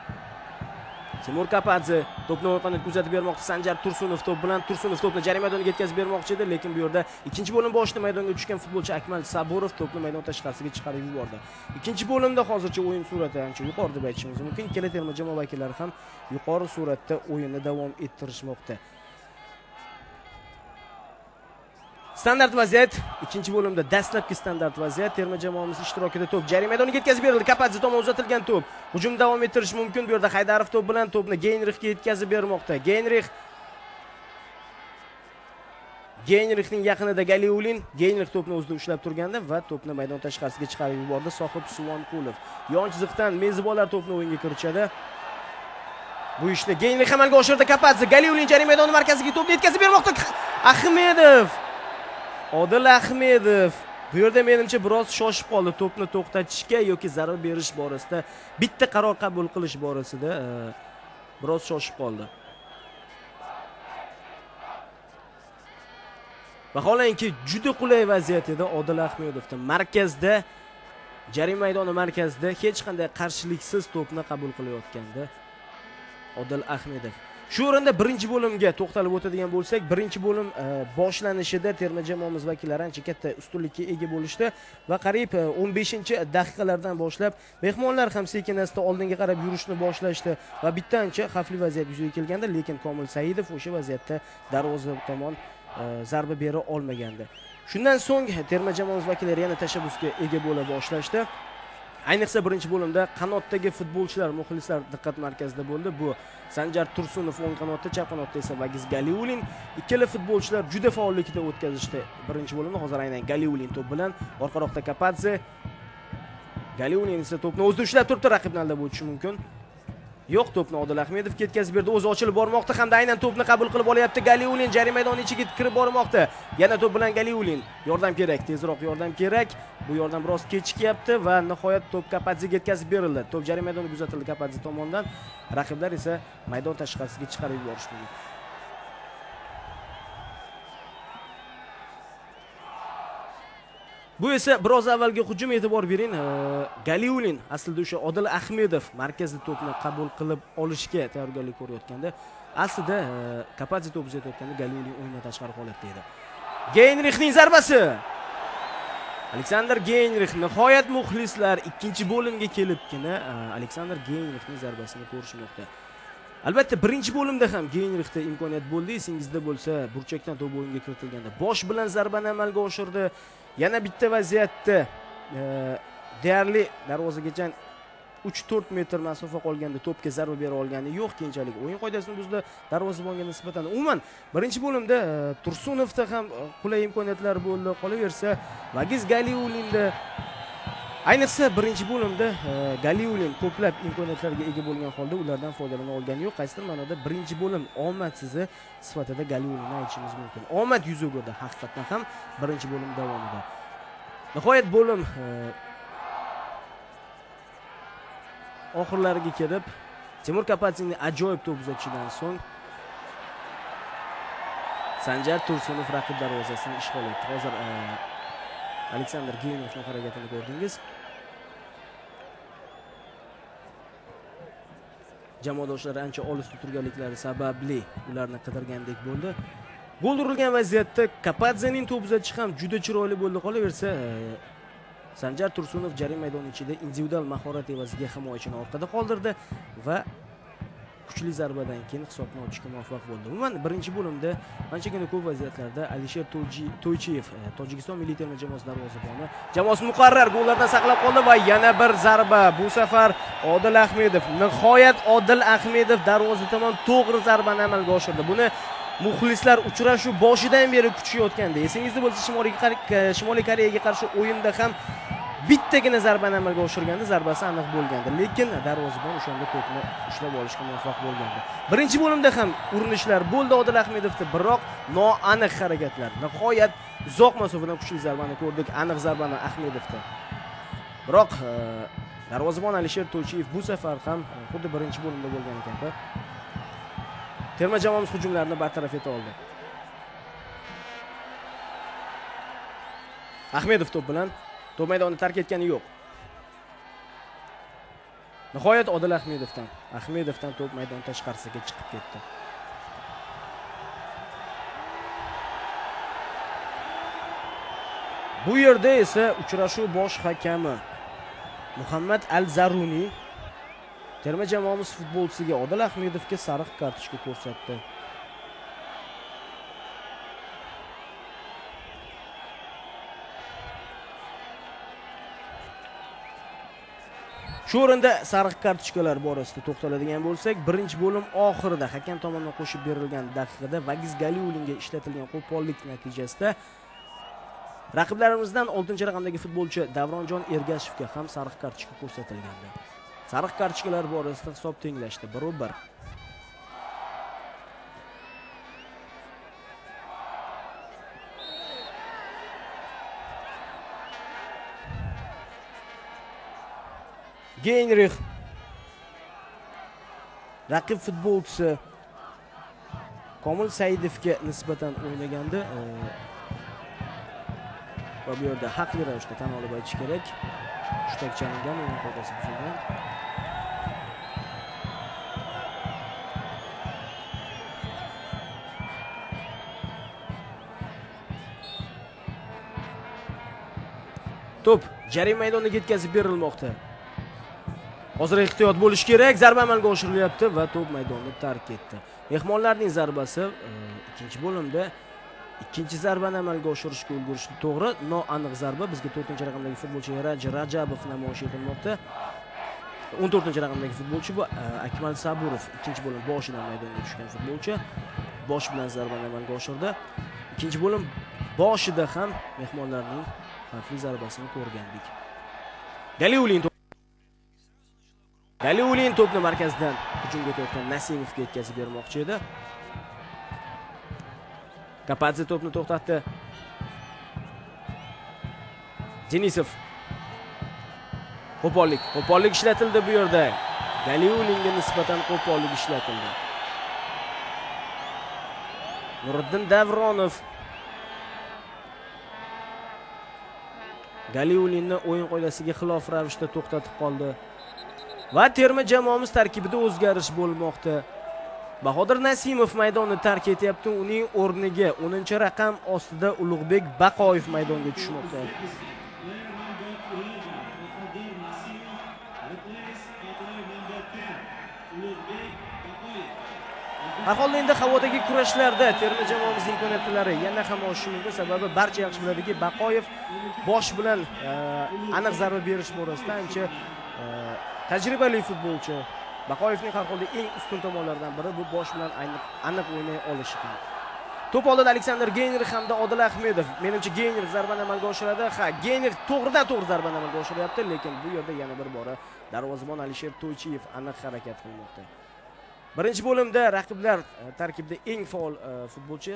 Timur Kapadze to'pni o'yinga kuzatib bermoqda. Sanjar Tursunov to'p bilan Tursunov to'pni jarima maydoniga yetkazib bermoqchi edi, lekin bu yerda ikkinchi bo'lim boshida maydonga tushgan futbolchi Akmal Saburov to'pni maydon tashqarisiga chiqarib yubordi. Ikkinchi bo'limda hozircha o'yin sur'ati ancha yuqori deb aytishimiz mumkin. Ikkala terma jamoa vakillari ham yuqori sur'atda o'yinni davom ettirishmoqda. Standart vaziyat ikkinchi bo'limda dastlabki standart vaziyat terma jamoamiz ishtirokida to'p jarima maydoniga yetkazib berildi. Kapadze tomon uzatilgan to'p. Hujum davom ettirish mumkin. Bu yerda Haydarov to'p bilan to'pni Geynrixga yetkazib bermoqda. Geynrixning yaqinida Galiulin. Geynrix to'pni o'zida ushlab turganda va to'pni maydon tashqarisiga chiqarib yubordi Sohib Suvonqulov. Yon chiziqdan mezbonlar to'pni o'yinga kiritishadi. Bu ishni Geynrix amalga oshirdi. Kapadze Galiulin jarima maydoni markaziga to'pni yetkazib bermoqda. Ahmedov, Odil Ahmedov bu yerda menimcha biroz shoshib qoldi to'pni to'xtatishga yoki zarba berish borasida, bitta qaror qabul qilish borasida biroz shoshib qoldi. Vaholanki juda qulay vaziyat edi Odil Ahmedovda. Markazda, jarima maydoni markazida hech qanday qarshiliksiz to'pni qabul qilayotganda Odil Ahmedov. Shu o'rinda birinchi bo'limga to'xtalib o'tadigan bo'lsak, birinchi bo'lim boshlanishida terma jamoamiz vakillari ancha katta ustunlikka ega bo'lishdi va qariyb 15-daqiqalardan boshlab mehmonlar ham sekin-asta oldinga qarab yurishni boshlashdi va bittancha xavfli vaziyat yuzaga kelganda, lekin Komil Saidov o'sha vaziyatda darvoza tomon zarba bera olmagandi. Shundan so'ng terma jamoamiz vakillari yana tashabbusga ega bo'la boshlashdi. ayniqsa birinchi bo'limda qanotdagi futbolchilar, muxlislar diqqat markazida bo'ldi. Bu Sanjar Tursunov o'ng qanotda, chap qanotda esa Vagiz Galiulin. Ikkala futbolchilar juda faollikda o'tkazishdi birinchi bo'limda. Hozir aynan Galiulin to'p bilan, orqaroqda Kapadze. Galiulin esa to'pni o'zida ushlab turibdi, raqibni aldab o'tishi mumkin. Yo'q, to'pni Odil Ahmedov ketkazib berdi. O'zi ochilib bormoqda hamda aynan to'pni qabul qilib olyapti. Galiulin jarima maydoni ichiga kirib bormoqda. Yana to'p bilan Galiulin. Yordam kerak, tezroq yordam kerak. Bu yordam biroz kechikyapti va nihoyat to'p Kapadzega yetkazib berildi. To'p jarima maydoniga uzatildi Kapadze tomonidan. Raqiblar esa maydon tashqarisiga chiqarib yuborish mumkin. Bu esa biroz avvalgi hujum, e'tibor bering. Galiulin aslida o'sha Odil Ahmedov markazda to'pni qabul qilib olishga tayyorgarlik ko'rayotganda, aslida Kapadze to'p uzatayotganda Galiulin o'yindan tashqari holatda edi. Geynrixning zarbasi. Aleksandr Geynrix, nihoyat muxlislar ikkinchi bo'limga kelibgina Aleksandr Geynrixning zarbasini ko'rishmoqda. Albatta birinchi bo'limda ham Geynrixda imkoniyat bo'ldi. Esingizda bo'lsa, burchakdan to'p o'yinga kiritilganda bosh bilan zarbani amalga oshirdi. Yana bitta vaziyatda deyarli darvozagacha 3-4 metr masofa qolganda to'pga zarba bera olgani yo'q. Keyinchalik o'yin qoidasini buzdi darvozabonga nisbatan. Umuman birinchi bo'limda Tursunovda ham qulay imkoniyatlar bo'ldi. Qolaversa Vagiz Galiulinda, ayniqsa birinchi bo'limda Galiulin ko'plab imkoniyatlarga ega bo'lgan holda ulardan foydalana olgani yo'q. Qaysidir ma'noda birinchi bo'lim omadsizi sifatida Galiulinni aytishimiz mumkin. Omad yuz o'girdi haqiqatan ham birinchi bo'lim davomida. Nihoyat bo'lim oxirlariga kelib Timur Kapadzening ajoyib to'p uzatishidan so'ng Sanjar Tursunov raqib darvozasini ishg'ol etdi. Hozir Aleksandr Geynrixning harakatini ko'rdingiz. Jamoadoshlari ancha olisda turganliklari sababli ularni qidirgandek bo'ldi. Gol urilgan vaziyatda Kapadzening to'p uzatishi ham juda chiroyli bo'ldi. Qolaversa, Sanjar Tursunov jarima maydoni ichida individual mahorat evaziga himoyachini orqada qoldirdi va kuchli zarbadan keyin hisobni ochishga muvaffaq bo'ldi. Umuman birinchi bo'limda anchagina ko'p vaziyatlarda Alisher To'ychiyev, Tojikiston milliy terma jamoasi darvozaboni, jamoasi muqarrar gollardan saqlab qoldi va yana bir zarba. Bu safar Odil Ahmedov, nihoyat Odil Ahmedov darvoza tomon to'g'ri zarbani amalga oshirdi. Buni muxlislar uchrashuv boshidan beri kutishayotgandi. Esingizda bo'lsa, Shimoliy Koreyaga qarshi o'yinda ham bittagina zarbani amalga oshirganda zarbasi aniq bo'lgandi, lekin darvozabon o'shanda to'pni ushlab olishga muvaffaq bo'lgandi. Birinchi bo'limda ham urinishlar bo'ldi Odil Ahmedovda, biroq noaniq harakatlar. Nihoyat uzoq masofadan kuchli zarbani ko'rdik, aniq zarbani Ahmedovda. Biroq darvozabon Alisher To'ychiyev bu safar ham xuddi birinchi bo'limda bo'lgan kabi terma jamoamiz hujumlarini bartaraf eta oldi. Ahmedov to'p bilan to'p maydonni tark etgani yo'q. Nihoyat Odil Ahmedovdan to'p maydon tashqarisiga chiqib ketdi. Bu yerda esa uchrashuv bosh hakami Muhammad Al-Zaruni terma jamoamiz futbolchisiga Odil Ahmedovga sariq kartochka ko'rsatdi. Shu o'rinda sariq kartochkalar borasida to'xtaladigan bo'lsak, birinchi bo'lim oxirida hakam tomonidan qo'shib berilgan daqiqada Vagiz Galiulinga ishlatilgan qo'pollik natijasida raqiblarimizdan 6-raqamdagi futbolchi Davronjon Ergashevga ham sariq kartochka ko'rsatilgandi. Sariq kartochkalar borasida hisob tenglashdi 1-1. Geynrix raqib futbolchisi Komil Saidovga nisbatan o'ynagandi va bu yerda haqli ravishda tan olib aytish kerak. Hushtak chalingan, o'yin qoidasi buzilgan. To'p jarima maydoniga yetkazib berilmoqda. Hozir ehtiyot bo'lish kerak. Zarba amalga oshirilyapti va to'p maydonni tark etdi. Mehmonlarning zarbasi ikkinchi bo'limda Ikkinchi zarbani amalga oshirishga ulgurishdi. To'g'ri, noaniq zarba bizga 4-raqamdagi futbolchi Rajabov namoyish etilmoqda. 14-raqamdagi futbolchi bu Akmal Saburov, ikkinchi bo'lim boshidan maydonga tushgan futbolchi. Bosh bilan zarbani amalga oshirdi. Ikkinchi bo'lim boshida ham mehmonlarning xavfli zarbasini ko'rgandik. Galiulin to'pni markazdan hujumga o'tayotgan Nasimovga yetkazib bermoqchi edi. Kapadze to'pni to'xtatdi. Denisov. Qo'pollik ishlatildi bu yerda. Galiulinga nisbatan qo'pollik ishlatildi. Nuriddin Davronov Galiulinni o'yin qoidasiga xilof ravishda to'xtatib qoldi. Va terma jamoamiz tarkibida o'zgarish bo'lmoqda. Bahodir Nasimov maydonni tark etyapti. Uning o'rniga 10-raqam ostida Ulug'bek Baqoyev maydonga tushmoqda. Har holda endi havodagi kurashlarda terma jamoamiz imkoniyatlari yana ham oshishi mumkin, sababi barcha yaxshi biladiki, Baqoyev bosh bilan aniq zarba berish borasida ancha tajribali futbolchi. Baqoyevning har holda eng ustun tomonlaridan biri bu bosh bilan aniq o'ynay olishi. To'p oldida Aleksandr Geynrix hamda Odil Ahmedov. Menimcha Geynrix zarbani amalga oshiradi. Geynrix to'g'ridan-to'g'ri zarbani amalga oshiryapti, lekin bu yerda yana bir bora darvozabon Alisher To'ychiyev aniq harakat qilmoqda. Birinchi bo'limda raqiblar tarkibida eng faol futbolchi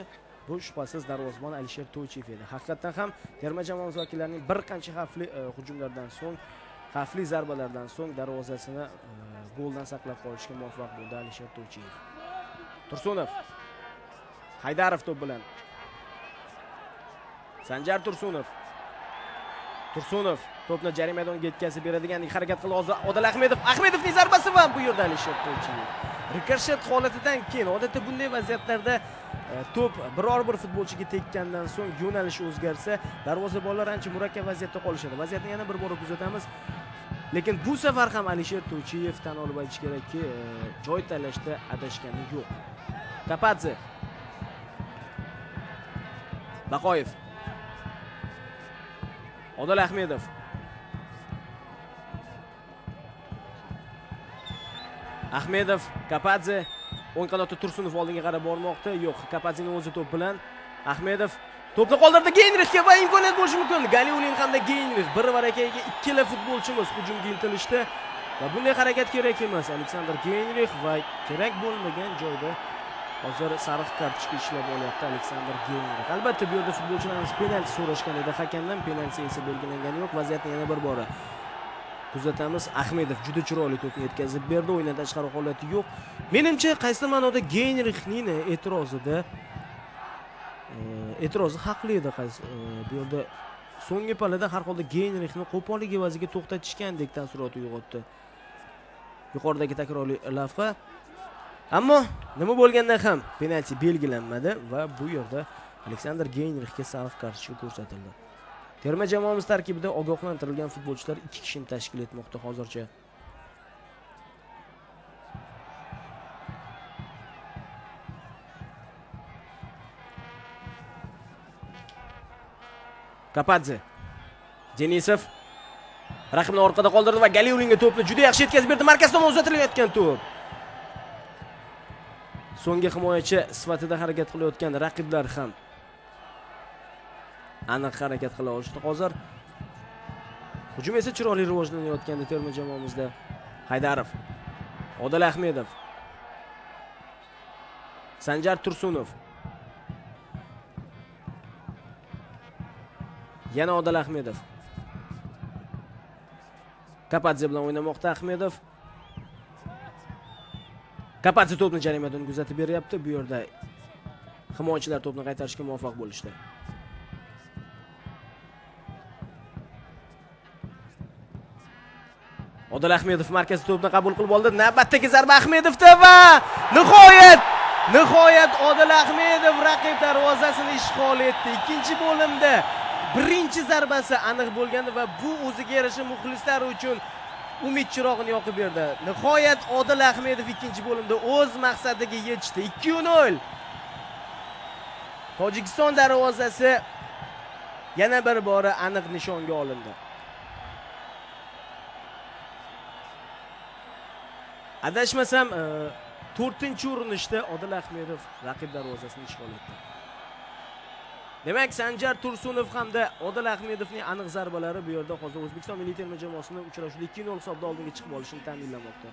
bu shubhasiz darvozabon Alisher To'ychiyev edi. Haqiqatan ham terma jamoamiz vakillarining bir qancha xavfli hujumlardan so'ng, xavfli zarbalardan so'ng darvozasini goldan saqlab qolishga muvaffaq bo'ldi Alisher To'ychiyev. Tursunov. Haydarov to'p bilan. Sanjar Tursunov. To'pni jarima maydoniga yetkazib beradigan harakat qildi hozir Odil Ahmedov. Ahmedovning zarbasi va bu yerda Alisher To'ychiyev. Rikoshet holatidan keyin odatda bunday vaziyatlarda to'p biror bir futbolchiga tekkandan so'ng yo'nalishi o'zgarsa, darvozabonlar ancha murakkab vaziyatda qolishadi. Vaziyatni yana bir bor kuzatamiz. Lekin bu safar ham Alisher To'ychiyev tan olib aytish kerakki, joy tanlashda adashgani yo'q. Kapadze. Baqoyev. Odil Ahmedov. Ahmedov, Kapadze, o'ng qanotda Tursunov oldinga qarab bormoqda. Yo'q, Kapadzening o'zi to'p bilan. Ahmedov to'pni qoldirdi Geynrixga va imkoniyat bo'lishi mumkin. Galiulin hamda Geynrix bir varakaga ikkala futbolchimiz hujumga intilishdi va bunday harakat kerak emas. Aleksandr Geynrix va kerak bo'lmagan joyda hozir sariq kartochka ishlab olyapti Aleksandr Geynrix. Albatta bu yerda futbolchilarimiz penalti so'rashgan edi. Hakamdan penalti esa belgilangani yo'q. Vaziyatni yana bir bora kuzatamiz. Ahmedov juda chiroyli to'pni yetkazib berdi. O'yindan tashqari holati yo'q. Menimcha qaysi ma'noda Geynrixning e'tirozi haqli edi. Bu yerda so'nggi pallada har holda Geynrixni qo'pollik evaziga to'xtatishgandek taassurot uyg'otdi. Yuqoridagi takrorli lavha. Ammo nima bo'lganda ham penalti belgilanmadi va bu yerda Aleksandr Geynrixga sariq kartochka ko'rsatildi. Terma jamoamiz tarkibida ogohlantirilgan futbolchilar 2 kishini tashkil etmoqda hozircha. Kapadze. Denisov raqibni orqada qoldirdi va Galiulinga to'pni juda yaxshi yetkazib berdi. Markaz tomon uzatilayotgan to'p. So'nggi himoyachi sifatida harakat qilayotgan raqiblar ham aniq harakat qila olishdi. Hozir hujum esa chiroyli rivojlanayotgandi terma jamoamizda. Haydarov, Odil Ahmedov, Sanjar Tursunov, yana Odil Ahmedov. Kapadze bilan o'ynamoqda Ahmedov. Kapadze to'pni jarima maydoniga kuzatib beryapti. Bu yerda himoyachilar to'pni qaytarishga muvaffaq bo'lishdi. Odil Ahmedov markaziy to'pni qabul qilib oldi. Navbatdagi zarba Ahmedovda va nihoyat Odil Ahmedov raqib darvozasini ishg'ol etdi. Ikkinchi bo'limda birinchi zarbasi aniq bo'lgandi va bu o'ziga yarasha muxlislar uchun umid chirog'ini yoqib berdi. Nihoyat Odil Ahmedov ikkinchi bo'limda o'z maqsadiga yetishdi. 2-0. Tojikiston darvozasi yana bir bora aniq nishonga olindi. Adashmasam 4-urinishda Odil Ahmedov raqib darvozasini ishg'ol etdi. Demak, Sanjar Tursunov hamda Odil Ahmedovning aniq zarbalari bu yerda hozir O'zbekiston milliy terma jamoasining uchrashuvda 2-0 hisobda oldinga chiqib olishini ta'minlamoqda.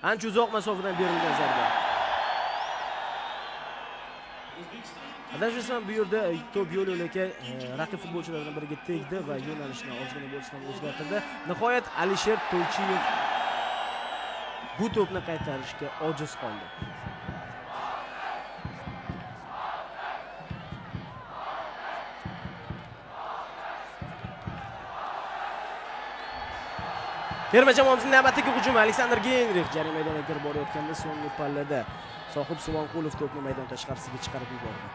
Ancha uzoq masofadan berilgan zarba. Adashmasam bu yerda to'p yo'l-yo'lakay raqib futbolchilaridan biriga tegdi va yo'nalishni ozgina bo'lsa ham o'zgartirdi. Nihoyat Alisher To'ychiyev bu to'pni qaytarishga ojiz qoldi. Terma jamoamizning navbatdagi hujumi Aleksandr Geynrix jarima maydoniga kirib borayotganda so'nggi pallada Sohib Suvonqulov to'pni maydon tashqarisiga chiqarib yubordi.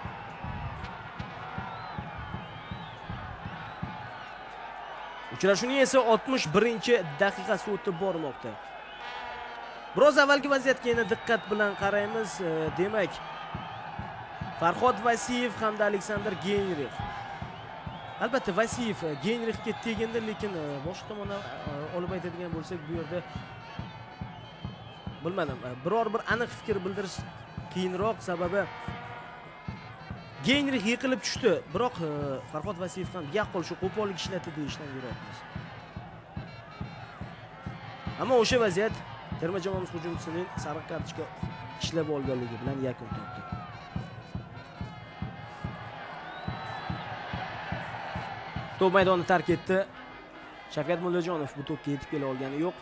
Uchrashuvning esa 61-daqiqasi o'tib bormoqda. Biroz avvalgi vaziyatga yana diqqat bilan qaraymiz. Demak, Farhod Vasiyev hamda Aleksandr Geynrix. Albatta Vasiyev Geynrixga tegindi, lekin boshqa tomondan olib aytadigan bo'lsak, bu yerda bilmadim, biror bir aniq fikr bildirish qiyinroq, sababi Geynrix yiqilib tushdi, biroq Farhod Vasiyev ham yaqqol shu qo'pollik ishlatdi deyishdan yiroqmiz. Ammo o'sha vaziyat terma jamoamiz hujumchisining sariq kartochka ishlab olganligi bilan yakun topdi. To'p maydonni tark etdi. Shavkat Mullajonov bu to'pga yetib kela olgani yo'q.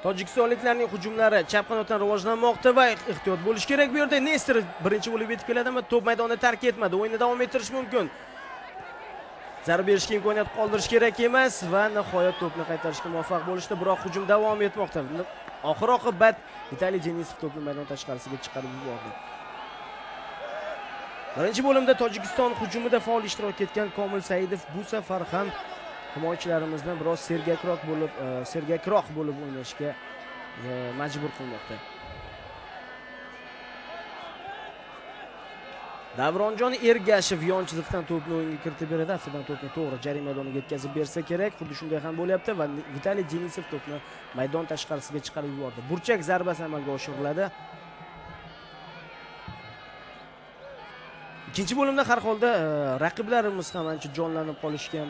Tojikistonliklarning hujumlari chap qanotdan rivojlanmoqda va ehtiyot bo'lish kerak. Bu yerda Nestor birinchi bo'lib yetib keladimi? To'p maydonni tark etmadi. O'yinni davom ettirish mumkin. Zarba berishga imkoniyat qoldirish kerak emas va nihoyat to'pni qaytarishga muvaffaq bo'lishdi, biroq hujum davom etmoqda. Oxir-oqibat Vitaliy Denisov to'pni maydon tashqarisiga chiqarib yubordi. Birinchi bo'limda Tojikiston hujumida faol ishtirok etgan Komil Saidov bu safar ham himoyachilarimizni biroz sergakroq bo'lib o'ynashga majbur qilmoqda. Davronjon Ergashev yon chiziqdan to'pni o'yinga kiritib beradi. Aftidan to'pni to'g'ri jarima maydoniga yetkazib bersa kerak. Xuddi shunday ham bo'lyapti va Vitaliy Denisov to'pni maydon tashqarisiga chiqarib yubordi. Burchak zarbasi amalga oshiriladi. Ikkinchi bo'limda har holda raqiblarimiz ham ancha jonlanib qolishgan.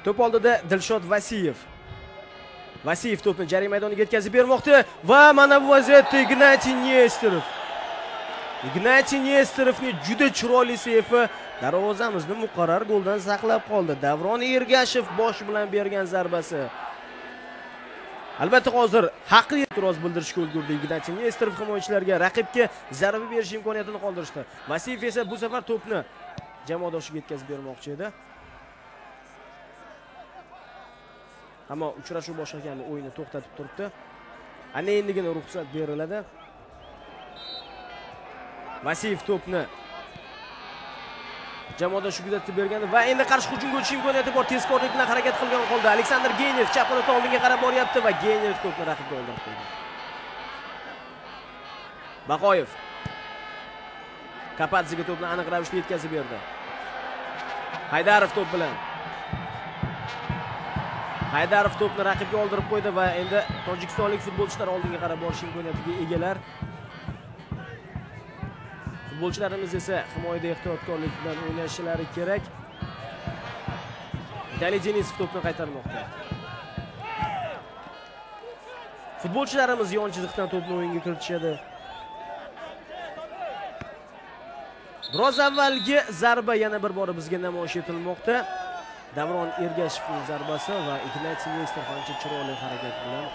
To'p oldida Dilshod Vasiyev. Vasiyev to'pni jarima maydoniga yetkazib bermoqda va mana bu vaziyatda Ignatiy Nesterov. Ignatiy Nesterovning juda chiroyli sefi darvozamizni muqarrar goldan saqlab qoldi. Davron Ergashev bosh bilan bergan zarbasi. Albatta hozir haqli e'tiroz bildirishga ulgurdi Ignatiy Nesterov himoyachilarga raqibga zarba berish imkoniyatini qoldirishdi. Vasiyev esa bu safar to'pni jamoadoshiga yetkazib bermoqchi edi. Ammo uchrashuv boshlaganida o'yinni to'xtatib turibdi. Ana endigina ruxsat beriladi. Vasiyev to'pni jamoadoshiga uzatib bergandi va endi qarshi hujumga o'tish imkoniyati bor. Tezkorlik bilan harakat qilgan holda Aleksandr Geynrix chap qanotdan oldinga qarab boryapti va Geynrix to'pni raqibga oldirib qo'ydi. Baqoyev Kapadziga to'pni aniq ravishda yetkazib berdi. Haydarov to'p bilan Haydarov to'pni raqibga oldirib qo'ydi va endi tojikistonlik futbolchilar oldinga qarab borish imkoniyatiga egalar. Futbolchilarimiz esa himoyada ehtiyotkorlik bilan o'ynashlari kerak. Vitaliy Denisov to'pni qaytarmoqda. Futbolchilarimiz yon chiziqdan to'pni o'yinga kiritishadi. Biroz avvalgi zarba yana bir bora bizga namoyish etilmoqda. Davron Ergashevning zarbasi va Ignatiy Nesterov ancha chiroyli harakat bilan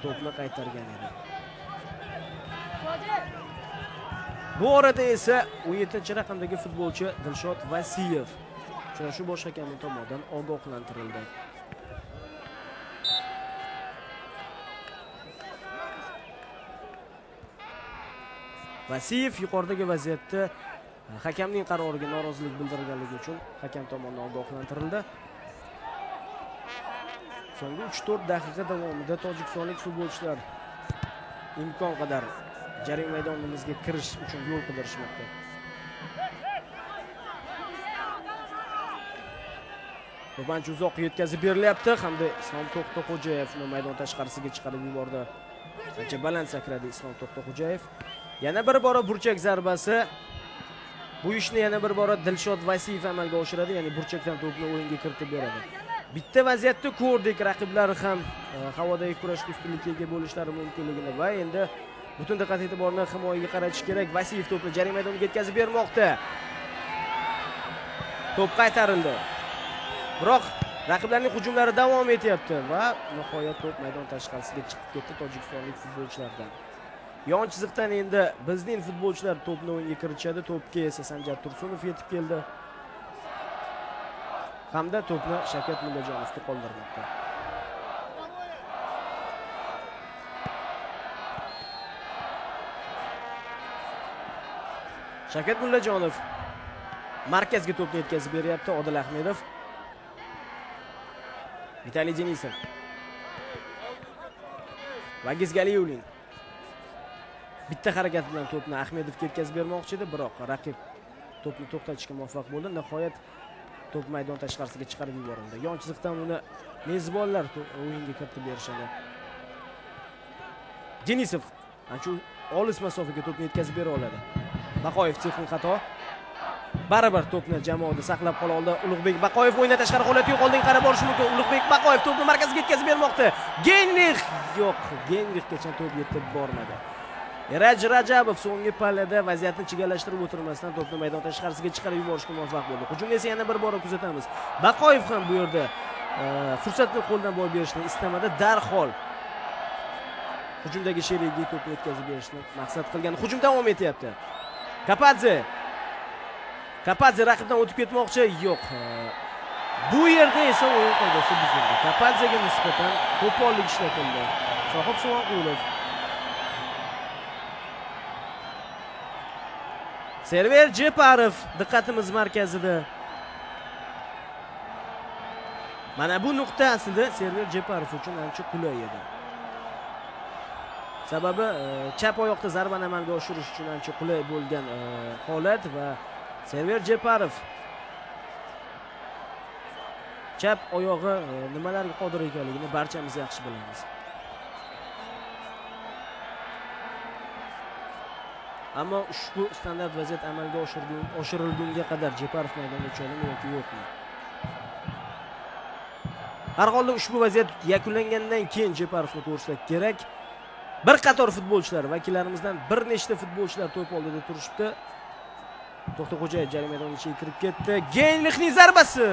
to'pni qaytargan edi. Bu orada esa 17-raqamdagi futbolchi Dilshod Vasiyev uchrashuv bosh hakami tomonidan ogohlantirildi. Vasiyev yuqoridagi vaziyatda hakamning qaroriga norozilik bildirganligi uchun hakam tomonidan ogohlantirildi. So'nggi 3-4 daqiqa davomida tojikistonlik futbolchilar imkon qadar jarima maydonimizga kirish uchun yo'l qidirishmoqda. To'pni uzoqqa yetkazib berilyapti hamda Islom To'xtaxo'jayev uni maydon tashqarisiga chiqarib yubordi. Ancha baland sakradi Islom To'xtaxo'jayev. Yana bir bora burchak zarbasi. Bu ishni yana bir bora Dilshod Vasiyev amalga oshiradi, ya'ni burchakdan to'pni o'yinga kiritib beradi. Bitta vaziyatda ko'rdik, raqiblar ham havodagi kurashda ustunlikka ega bo'lishlari mumkinligini va endi butun diqqat e'tiborni himoyaga qaratish kerak. Vasiyev to'pni jarima maydoniga yetkazib bermoqda. To'p qaytarildi. Biroq raqiblarning hujumlari davom etyapti va nihoyat to'p maydon tashqarisiga chiqib ketdi tojikistonlik futbolchilardan. Yon chiziqdan endi bizning futbolchilar to'pni o'yinga kiritishadi. To'pga esa Sanjar Tursunov yetib keldi. Hamda to'pni Shavkat Mullajonovga qoldirmoqda. Shavkat Mullajonov markazga to'pni yetkazib beryapti. Odil Ahmedov, Vitaliy Denisov, Vagiz Galiyevlin bitta harakat bilan to'pni Ahmedovga yetkazib bermoqchi edi, biroq raqib to'pni to'xtatishga muvaffaq bo'ldi. Nihoyat to'p maydon tashqarisiga chiqarib yuborildi. Yon chiziqdan uni mezbonlar o'yinga kiritib berishadi. Denisov ancha olis masofaga to'pni yetkazib bera oladi. Baqoyev texnik xato. Baribir to'pni jamoada saqlab qola oldi. Ulug'bek Baqoyev o'yindan tashqari holat yo'q, oldin qarab borishi mumkin. Ulug'bek Baqoyev to'pni markazga yetkazib bermoqda. Genrix yo'q, Genrixgacha to'p yetib bormadi. Eraj Rajabov so'nggi pallada vaziyatni chigallashtirib o'tirmasdan to'pni maydon tashqarisiga chiqarib yuborishga muvaffaq bo'ldi. Hujumni esa yana bir bora kuzatamiz. Baqoyev ham bu yerda fursatni qo'ldan boy berishni istamadi. Darhol hujumdagi sherigiga to'pni yetkazib berishni maqsad qilgan. Hujum davom etyapti. Kapadze raqibdan o'tib ketmoqchi. Yo'q. Bu yerda esa o'yin qoidasi buzildi. Kapadzega nisbatan qo'pollik ishlatildi. Sohib Suvoqulov, Server Jeparov diqqatimiz markazida. Mana bu nuqta aslida Server Jeparov uchun ancha qulay edi. Sababi chap oyoqda zarbani amalga oshirish uchun ancha qulay bo'lgan holat va Server Jeparov chap oyog'i nimalarga qodir ekanligini barchamiz yaxshi bilamiz. Ammo ushbu standart vaziyat amalga oshirilgunga qadar Jeparov maydonga tushadimi yoki yo'qmi? Har holda ushbu vaziyat yakunlangandan keyin Jeparovni ko'rsak kerak. Bir qator futbolchilar, vakillarimizdan bir nechta futbolchilar to'p oldida turishibdi. To'xtaxo'jayev jarima maydoniga ichiga kirib ketdi. Genrixning zarbasi.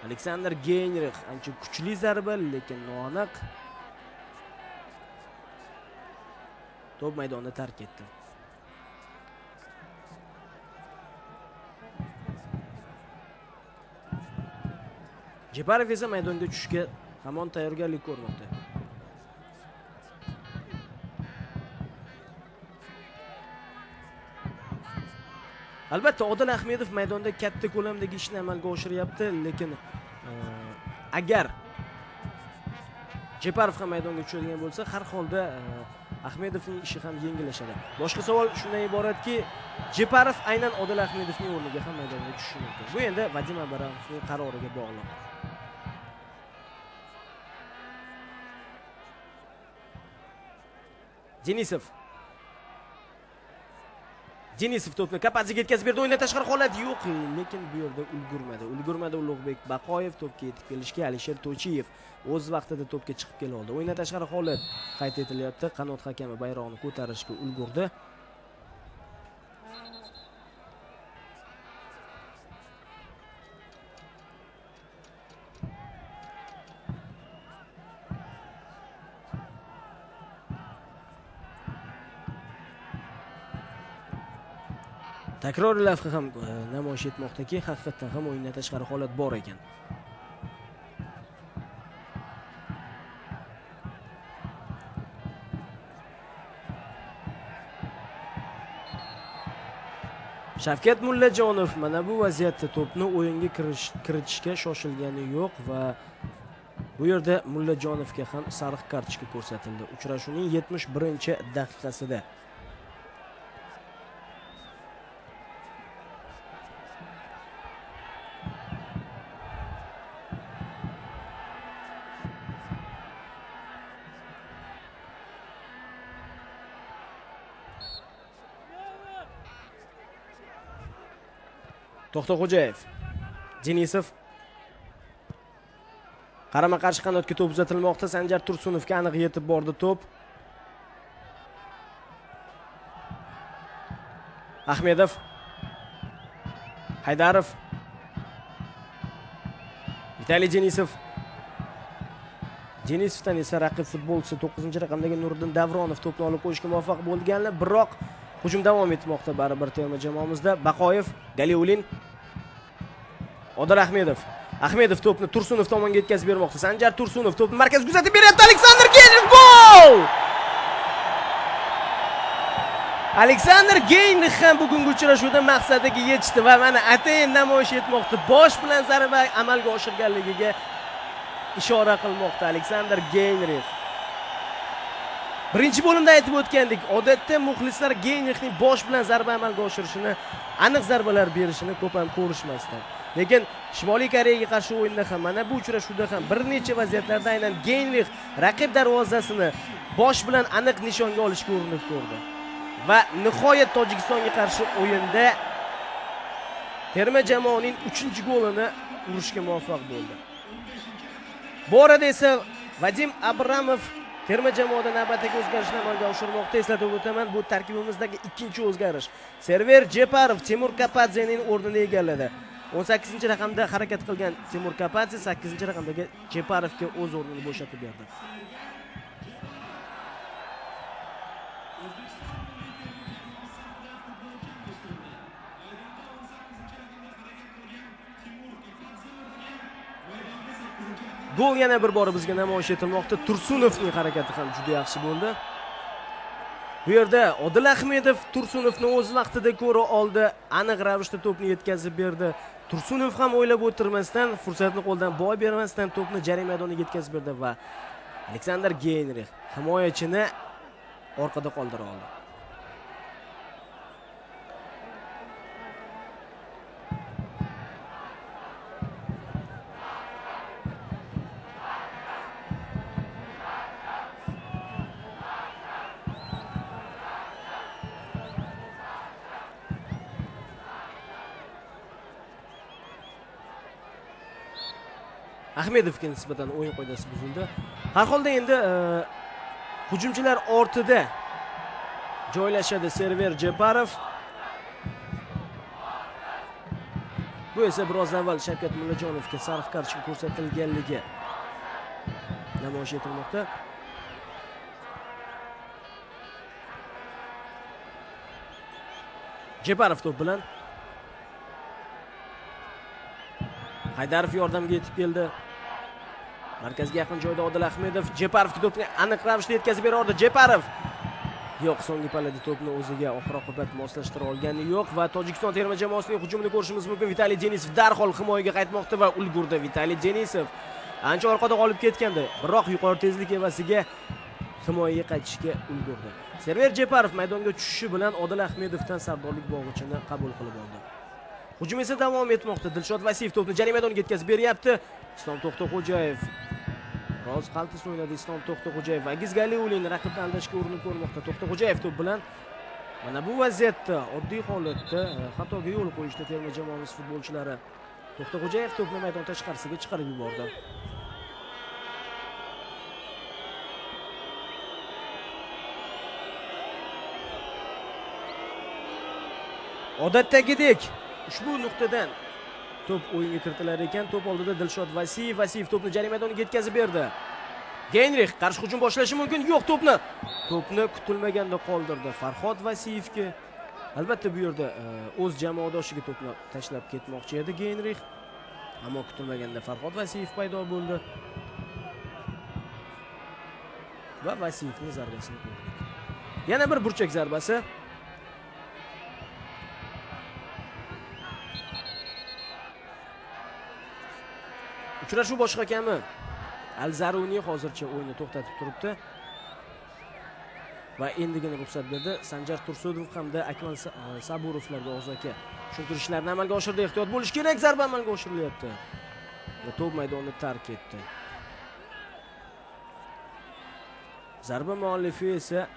Aleksandr Genrix ancha kuchli zarba, lekin noaniq. To'p maydonni tark etdi. Jeparov esa maydonga tushishga hamon tayyorgarlik ko'rmoqda. Albatta Odil Ahmedov maydonda katta ko'lamdagi ishni amalga oshiryapti, lekin agar Jeparov ham maydonga tushadigan bo'lsa, har holda Ahmedovning ishi ham yengillashadi. Boshqa savol shundan iboratki, Jeparov aynan Odil Ahmedovning o'rniga ham maydonga tushishi mumkin. Bu endi Vadim Abaramovning qaroriga bog'liq. Denisov to'pni Kapadzega yetkazib berdi. O'yindan tashqari holat yo'q, lekin bu yerda ulgurmadi Ulug'bek Baqoyev to'pga yetib kelishga. Alisher To'chiyev o'z vaqtida to'pga chiqib kela oldi. O'yindan tashqari holat qayd etilyapti. Qanot hakami bayroqni ko'tarishga ulgurdi. Takroriy lavha ham namoyish etmoqdaki, haqiqatan ham o'yindan tashqari holat bor ekan. Shavkat Mullajonov mana bu vaziyatda to'pni o'yinga kiritishga shoshilgani yo'q va bu yerda Mullajonovga ham sariq kartochka ko'rsatildi. Uchrashuvning 71-daqiqasida. To'xtaxo'jayev, Denisov qarama-qarshi qanotga to'p uzatilmoqda. Sanjar Tursunovga aniq yetib bordi to'p. Ahmedov, Haydarov, Vitaliy Denisov. Denisovdan esa raqib futbolchisi 9-raqamdagi Nuriddin Davronov to'pni olib qo'yishga muvaffaq bo'lganlar, biroq hujum davom etmoqda baribir terma jamoamizda. Baqoyev, Galiulin, Odil Ahmedov. Ahmedov to'pni Tursunov tomonga yetkazib bermoqda. Sanjar Tursunov to'pni markazga kuzatib beryapti. Aleksandr Geynrix gol! Aleksandr Geynrix ham bugungi uchrashuvda maqsadiga yetishdi va mana atayin namoyish etmoqda. Bosh bilan zarba amalga oshirganligiga ishora qilmoqda Aleksandr Geynrix. Birinchi bo'limda aytib o'tgandik, odatda muxlislar Geynrixning bosh bilan zarba amalga oshirishini, aniq zarbalar berishini ko'p ham ko'rishmasdan. Lekin Shimoliy Koreyaga qarshi o'yinda ham, mana bu uchrashuvda ham bir necha vaziyatlarda aynan Geynrix raqib darvozasini bosh bilan aniq nishonga olishga urinib ko'rdi. Va nihoyat Tojikistonga qarshi o'yinda terma jamoaning 3-golini urishga muvaffaq bo'ldi. Bu orada esa Vadim Abramov terma jamoada navbatdagi o'zgarishni amalga oshirmoqda. Eslatib o'taman, bu tarkibimizdagi ikkinchi o'zgarish. Server Jeparov Timur Kapadzening o'rnini egalladi. 18-raqamda harakat qilgan Timur Kapadze 8-raqamdagi Jeparovga o'z o'rnini bo'shatib berdi. Gol yana bir bor bizga namoyish etilmoqda. Tursunovning harakati ham juda yaxshi bo'ldi. Bu yerda Odil Ahmedov Tursunovni o'z vaqtida ko'ra oldi, aniq ravishda to'pni yetkazib berdi. Tursunov ham o'ylab o'tirmasdan, fursatni qo'ldan boy bermasdan to'pni jarima maydoniga yetkazib berdi va Aleksandr Geynrix himoyachini orqada qoldira oldi. Ahmedovga nisbatan o'yin qoidasi buzildi. Har holda endi hujumchilar ortida joylashadi Server Jeparov. Bu esa biroz avval Shavkat Mullajonovga sariq kartochka ko'rsatilganligi namoyish etilmoqda. Jeparov to'p bilan Haydarov yordamga yetib keldi. Markazga yaqin joyda Odil Ahmedov Jeparovga to'pni aniq ravishda yetkazib berdi. Jeparov yo'q, so'nggi pallada to'pni o'ziga oxir-oqibat moslashtira olgani yo'q va Tojikiston terma jamoasining hujumini ko'rishimiz mumkin. Vitaliy Denisov darhol himoyaga qaytmoqda va ulgurdi. Vitaliy Denisov ancha orqada qolib ketgandi, biroq yuqori tezlik evasiga himoyaga qaytishga ulgurdi. Server Jeparov maydonga tushishi bilan Odil Ahmedovdan sardorlik bog'ichini qabul qilib oldi. Hujum esa davom etmoqda. Dilshod Vasiyev to'pni jarima maydoniga yetkazib beryapti. Islom To'xtaxo'jayev biroz qaltis o'ynadi. Islom To'xtaxo'jayev Agiz Galiulin raqibni aldashga urinib ko'rmoqda. To'xtaxo'jayev to'p bilan mana bu vaziyatda oddiy holatda xatoga yo'l qo'yishdi terma jamoamiz futbolchilari. To'xtaxo'jayev to'pni maydon tashqarisiga chiqarib yubordi. Odatdagidek ushbu nuqtadan to'p o'yinga kiritilar ekan. To'p oldida Dilshod Vasiyev. Vasiyev to'pni jarima maydoniga yetkazib berdi. Geynrix qarshi hujum boshlashi mumkin. Yo'q, to'pni kutilmaganda qoldirdi. Farhod Vasiyevga Albatta bu yerda o'z jamoadoshiga to'pni tashlab ketmoqchi edi Geynrix, ammo kutilmaganda Farhod Vasiyev paydo bo'ldi. Va Vasiyevning zarbasini ko'rdik. Yana bir burchak zarbasi. Uchrashuv bosh hakami Al-Zaruni hozircha o'yinni to'xtatib turibdi. Va endigina ruxsat berdi. Sanjar Tursunov hamda Akmal Saburovlarga og'zaki tushuntirishlarni amalga oshirdi. Ehtiyot bo'lish kerak, zarba amalga oshirilyapti. Va to'p maydonni tark etdi. Zarba muallifi esa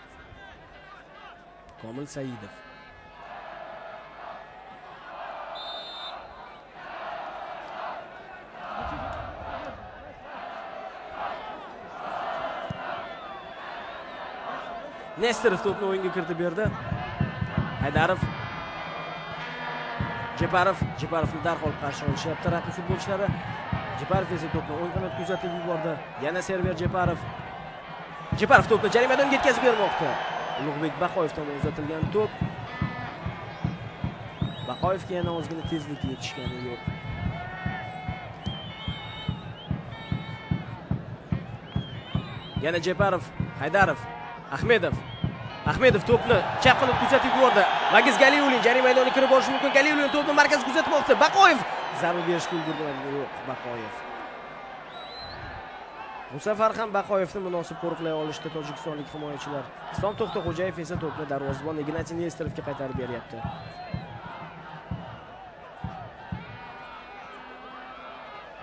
Komil Saidov. Nesterov to'pni o'yinga kiritib berdi. Haydarov. Jeparovni darhol qarshi olishyapti raqib futbolchilari. Jeparov esa to'pni o'ng qanotga kuzatib yubordi. Yana Server Jeparov. Jeparov to'pni jarima maydoniga yetkazib bermoqda. Ulug'bek Baqoyev tomonidan uzatilgan to'p. Baqoyevga yana ozgina tezlik yetishgani yo'q. Yana Jeparov, Haydarov, Ahmedov to'pni chap qanotga kuzatib yubordi. Magiz Galiyulin jarima maydoniga kirib borishi mumkin. Galiyulin to'pni markazga kuzatmoqda. Baqoyev zarba berishga ulgurmadi. Yo'q, Baqoyev. Bu safar ham Baqoyevni munosib qo'riqlay olishdi tojikistonlik himoyachilar. Islom To'xtaxo'jayev esa to'pni darvozabon Ignatiy Nesterovga qaytarib beryapti.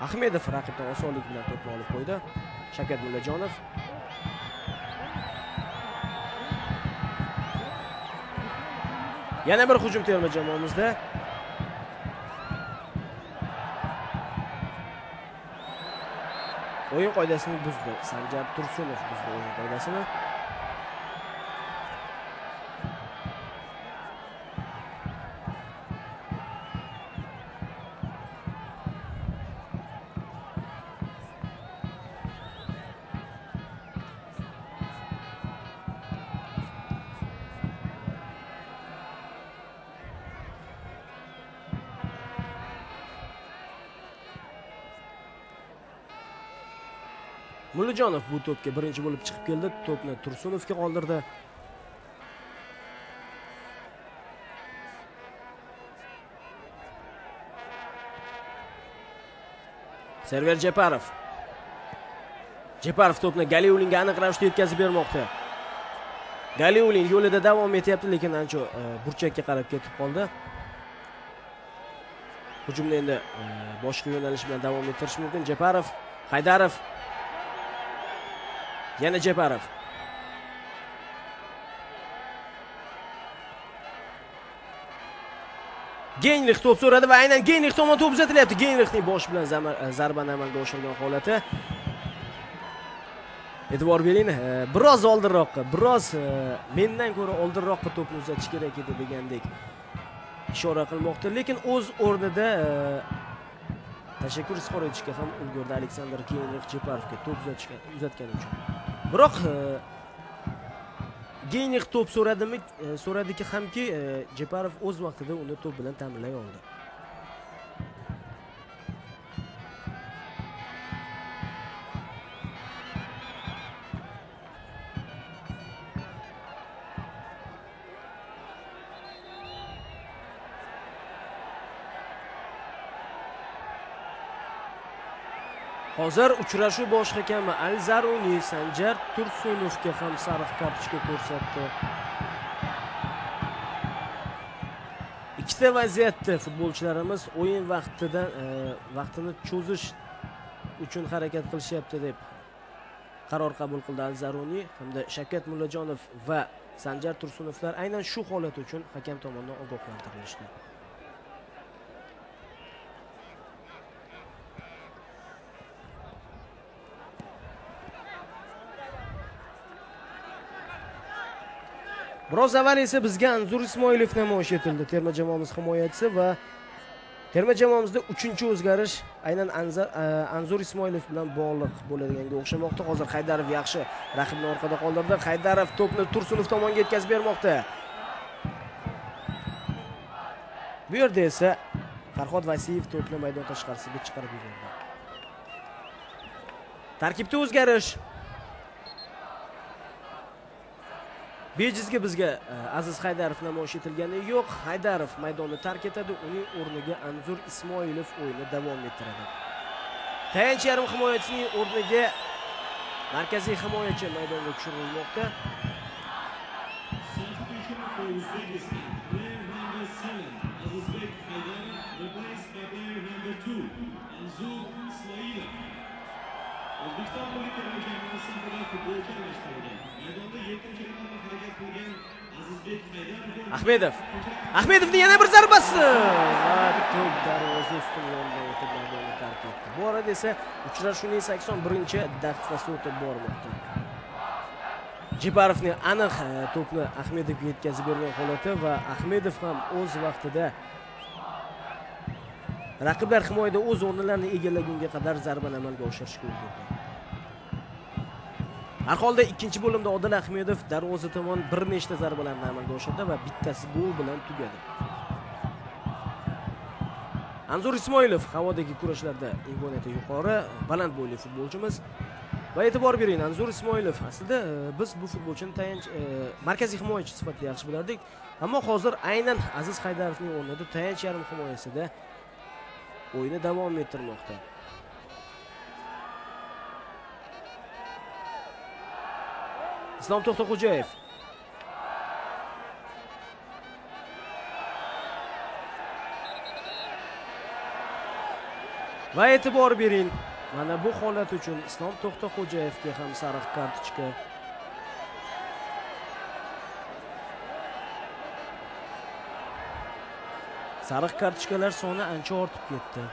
Ahmedov raqibdan osonlik bilan to'pni olib qo'ydi. Shavkat Mullajonov yana bir hujum terma jamoamizda. O'yin qoidasini buzdi. Sanjar Tursunov buzdi o'yin qoidasini. Mullajonov bu to'pga birinchi bo'lib chiqib keldi. To'pni Tursunovga qoldirdi. Server Jeparov. Jeparov to'pni Galiyulinga aniq ravishda yetkazib bermoqda. Galiyulin yo'lida davom etyapti, lekin ancha burchakka qarab ketib qoldi. Hujumni endi boshqa yo'nalish bilan davom ettirish mumkin. Jeparov, Haydarov. Yana Jeparov. Geynrix to'p so'radi va aynan Geynrix tomon to'p uzatilyapti. Geynrixning bosh bilan zarbani amalga oshirgan holati. E'tibor bering, biroz oldinroqqa, biroz mendan ko'ra oldinroqqa to'pni uzatish kerak edi degandek ishora qilmoqda, lekin o'z o'rnida tashakkur izhor etishga ham ulgurdi Aleksandr Geynrix Jeparovga to'p uzatgani uchun. Biroq Geynrix to'p so'radiki hamki Jeparov o'z vaqtida uni to'p bilan ta'minlay oldi. Hozir uchrashuv bosh hakami Al-Zaruni Sanjar Tursunovga ham sariq kartochka ko'rsatdi. Ikkita vaziyatda futbolchilarimiz o'yin vaqtini cho'zish uchun harakat qilishyapti deb qaror qabul qildi Al-Zaruni hamda Shavkat Mullajonov va Sanjar Tursunovlar aynan shu holat uchun hakam tomonidan ogohlantirilishdi. Biroz avval esa bizga Anzur Ismoilov namoyish etildi. Terma jamoamiz himoyachisi va terma jamoamizda 3-o'zgarish aynan Anzur Ismoilov bilan bog'liq bo'ladiganga o'xshamoqda. Hozir Haydarov yaxshi raqibni orqada qoldirdi. Haydarov to'pni Tursunov tomoniga yetkazib bermoqda. Bu yerda esa Farhod Vasiyev to'pni maydon tashqarisiga chiqarib yubordi. Tarkibda o'zgarish. Bejizga bizga Aziz Haydarov namoyish etilgani yo'q. Haydarov maydonni tark etadi, uning o'rniga Anzur Ismoilov o'yinni davom ettiradi. Tayanch yarim himoyachisining o'rniga markaziy himoyachi maydonga tushirilmoqda. Substitution for Uzbekistan. Player number 7, Azizbek Haydarov, replaced by player number 2, Anzur Ismoilov. O'zbekiston milliy terma jamoasi safida futbolchi almashtirilgan. Maydonda 7-chi raqamda harakat qilgan Azizbek Haydarov. Ahmedovning yana bir zarbasi va to'p darvoza ustunidan o'tib maydonni tark etdi. Bu orada esa uchrashuvning 81-daqiqasi o'tib bormoqda. Jeparovning aniq to'pni Ahmedovga yetkazib bergan holati va Ahmedov ham o'z vaqtida raqiblar himoyada o'z o'rnlarini egallagunga qadar zarbani amalga oshirishga ulgurdi. Har holda ikkinchi bo'limda Odil Ahmedov darvoza tomon bir nechta zarbalarni amalga oshirdi va bittasi gol bilan tugadi. Anzur Ismoilov havodagi kurashlarda imkoniyati yuqori, baland bo'yli futbolchimiz. Va e'tibor bering, Anzur Ismoilov aslida biz bu futbolchini tayanch markaziy himoyachi sifatida yaxshi bilardik, ammo hozir aynan Aziz Haydarovning o'rnida tayanch yarim himoyasida o'yini davom ettirmoqda. Islom To'xtaxo'jayev. Va e'tibor bering, mana bu holat uchun Islom To'xtaxo'jayevga ham sariq kartochka. Sariq kartochkalar soni ancha ortib ketdi.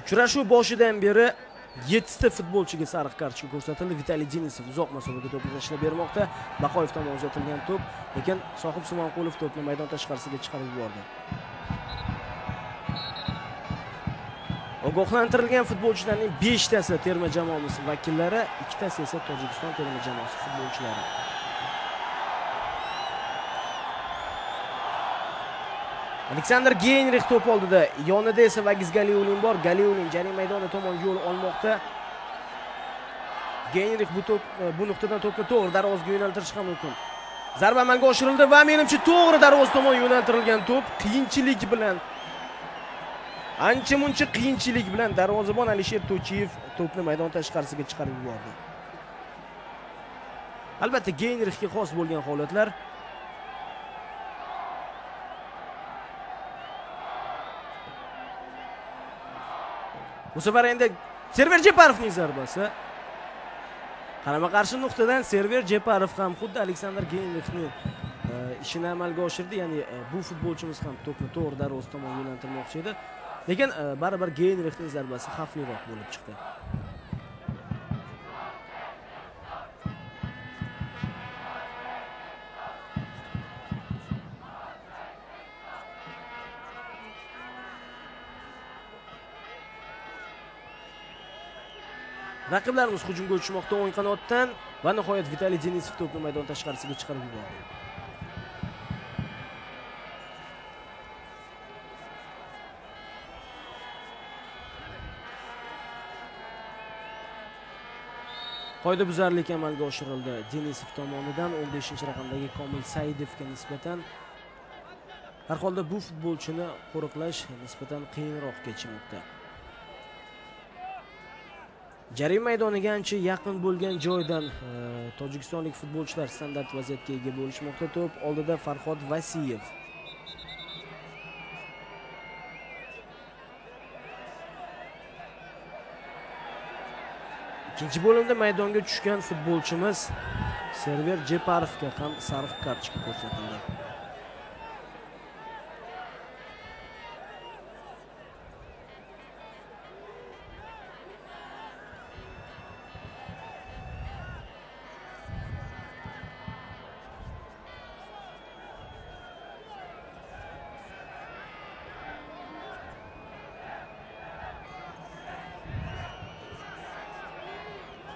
Uchrashuv boshidan beri 7 ta futbolchiga sariq kartochka ko'rsatildi. Vitaliy Denisov uzoq masofaga to'pni tashlab bermoqda. Baqoyev tomon uzatilgan to'p, lekin Sohib Sumonqulov to'pni maydon tashqarisiga chiqarib yubordi. Ogohlantirilgan futbolchilarning 5 tasi terma jamoamiz vakillari, 2 tasi esa Tojikiston terma jamoasi futbolchilari. Aleksandr Geynrix to'p oldida, yonida esa Vagiz Galiulin bor. Galiulin jarima maydoni tomon yo'l olmoqda. Geynrix bu nuqtadan to'pni to'g'ri darvozaga yo'naltirishi ham mumkin. Zarba amalga oshirildi va menimcha to'g'ri darvoza tomon yo'naltirilgan to'p qiyinchilik bilan, ancha-muncha qiyinchilik bilan darvozabon Alisher To'chiyev to'pni maydon tashqarisiga chiqarib yubordi. Albatta Geynrixga xos bo'lgan holatlar. Bu safar endi Server Jeparovning zarbasi. Qarama-qarshi nuqtadan Server Jeparov ham xuddi Aleksandr Geynrixning ishini amalga oshirdi. Ya'ni bu futbolchimiz ham to'pni to'g'ri darvoza tomon yo'naltirmoqchi edi. Lekin baribir Geynrixning zarbasi xavfliroq bo'lib chiqdi. Raqiblarimiz hujumga o'tishmoqda o'ng qanotdan va nihoyat Vitaliy Denisov to'pni maydon tashqarisiga chiqarib yubordi. Qoidabuzarlik amalga oshirildi Denisov tomonidan 15-raqamdagi Komil Saidovga nisbatan. Har holda bu futbolchini qo'riqlash nisbatan qiyinroq kechmoqda. Jarima maydoniga ancha yaqin bo'lgan joydan tojikistonlik futbolchilar standart vaziyatga ega bo'lishmoqda. To'p oldida Farhod Vasiyev. Ikkinchi bo'limda maydonga tushgan futbolchimiz Server Jeparovga ham sariq kartochka ko'rsatildi.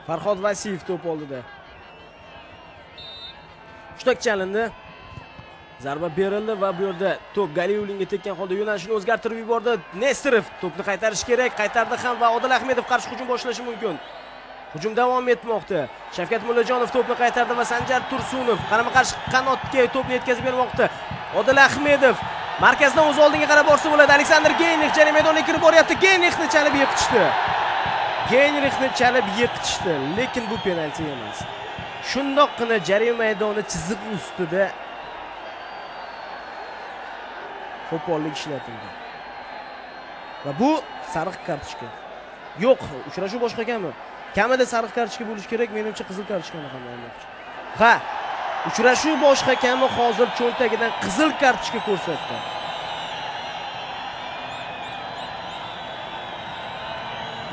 Farhod Vasiyev to'p oldida. Hushtak chalindi. Zarba berildi va bu yerda to'p Galiyulinga tekkan holda yo'nalishini o'zgartirib yubordi. Nesterov to'pni qaytarish kerak, qaytardi ham va Odil Ahmedov qarshi hujum boshlashi mumkin. Hujum davom etmoqda. Shavkat Mullajonov to'pni qaytardi va Sanjar Tursunov qarama-qarshi qanotga to'pni yetkazib bermoqda. Odil Ahmedov markazdan o'z oldiga qarab borsa bo'ladi. Aleksandr Geynrix jarima maydoniga kirib boryapti. Geynrixni chalib yiqitishdi. Geynrixni chalib yiqitishdi, lekin bu penalti emas. Shundoqqina jarima maydoni chizig'i ustida qo'pollik ishlatildi. Va bu sariq kartochka. Yo'q, uchrashuv boshqa ekanmi? Kamida sariq kartochka bo'lishi kerak, menimcha qizil kartochkani ham olmoqchi. Ha, uchrashuv boshqa ekanmi, hozir cho'ntagidan qizil kartochka ko'rsatdi.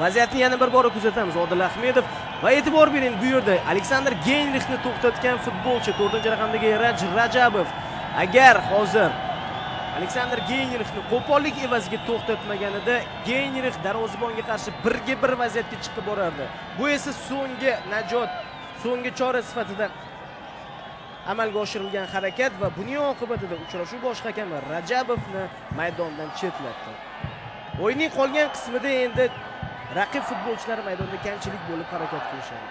Vaziyatni yana bir bora kuzatamiz. Odil Ahmedov va e'tibor bering, bu yerda Aleksandr Geynrixni to'xtatgan futbolchi 4-raqamdagi Rajabov. Agar hozir Aleksandr Geynrixni qo'pollik evaziga to'xtatmaganida Geynrix darvozabonga qarshi 1-1 vaziyatga chiqib borardi. Bu esa so'nggi najot, so'nggi chora sifatida amalga oshirilgan harakat va buning oqibatida uchrashuv bosh hakami Rajabovni maydondan chetlatdi. O'yinning qolgan qismida endi raqib futbolchilari maydonda kamchilik bo'lib harakat qilishadi.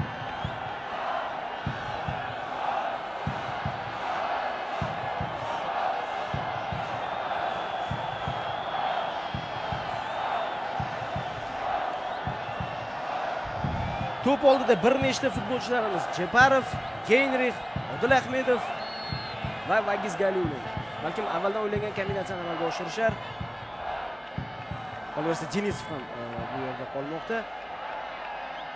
To'p oldida bir nechta futbolchilarimiz Jeparov, Geynrix, Odil Ahmedov va Vagiz Galiyulin. Balkim avvaldan o'ylagan kombinatsiyani amalga oshirishar. Qolaversa Denisov ham bu yerda qolmoqda.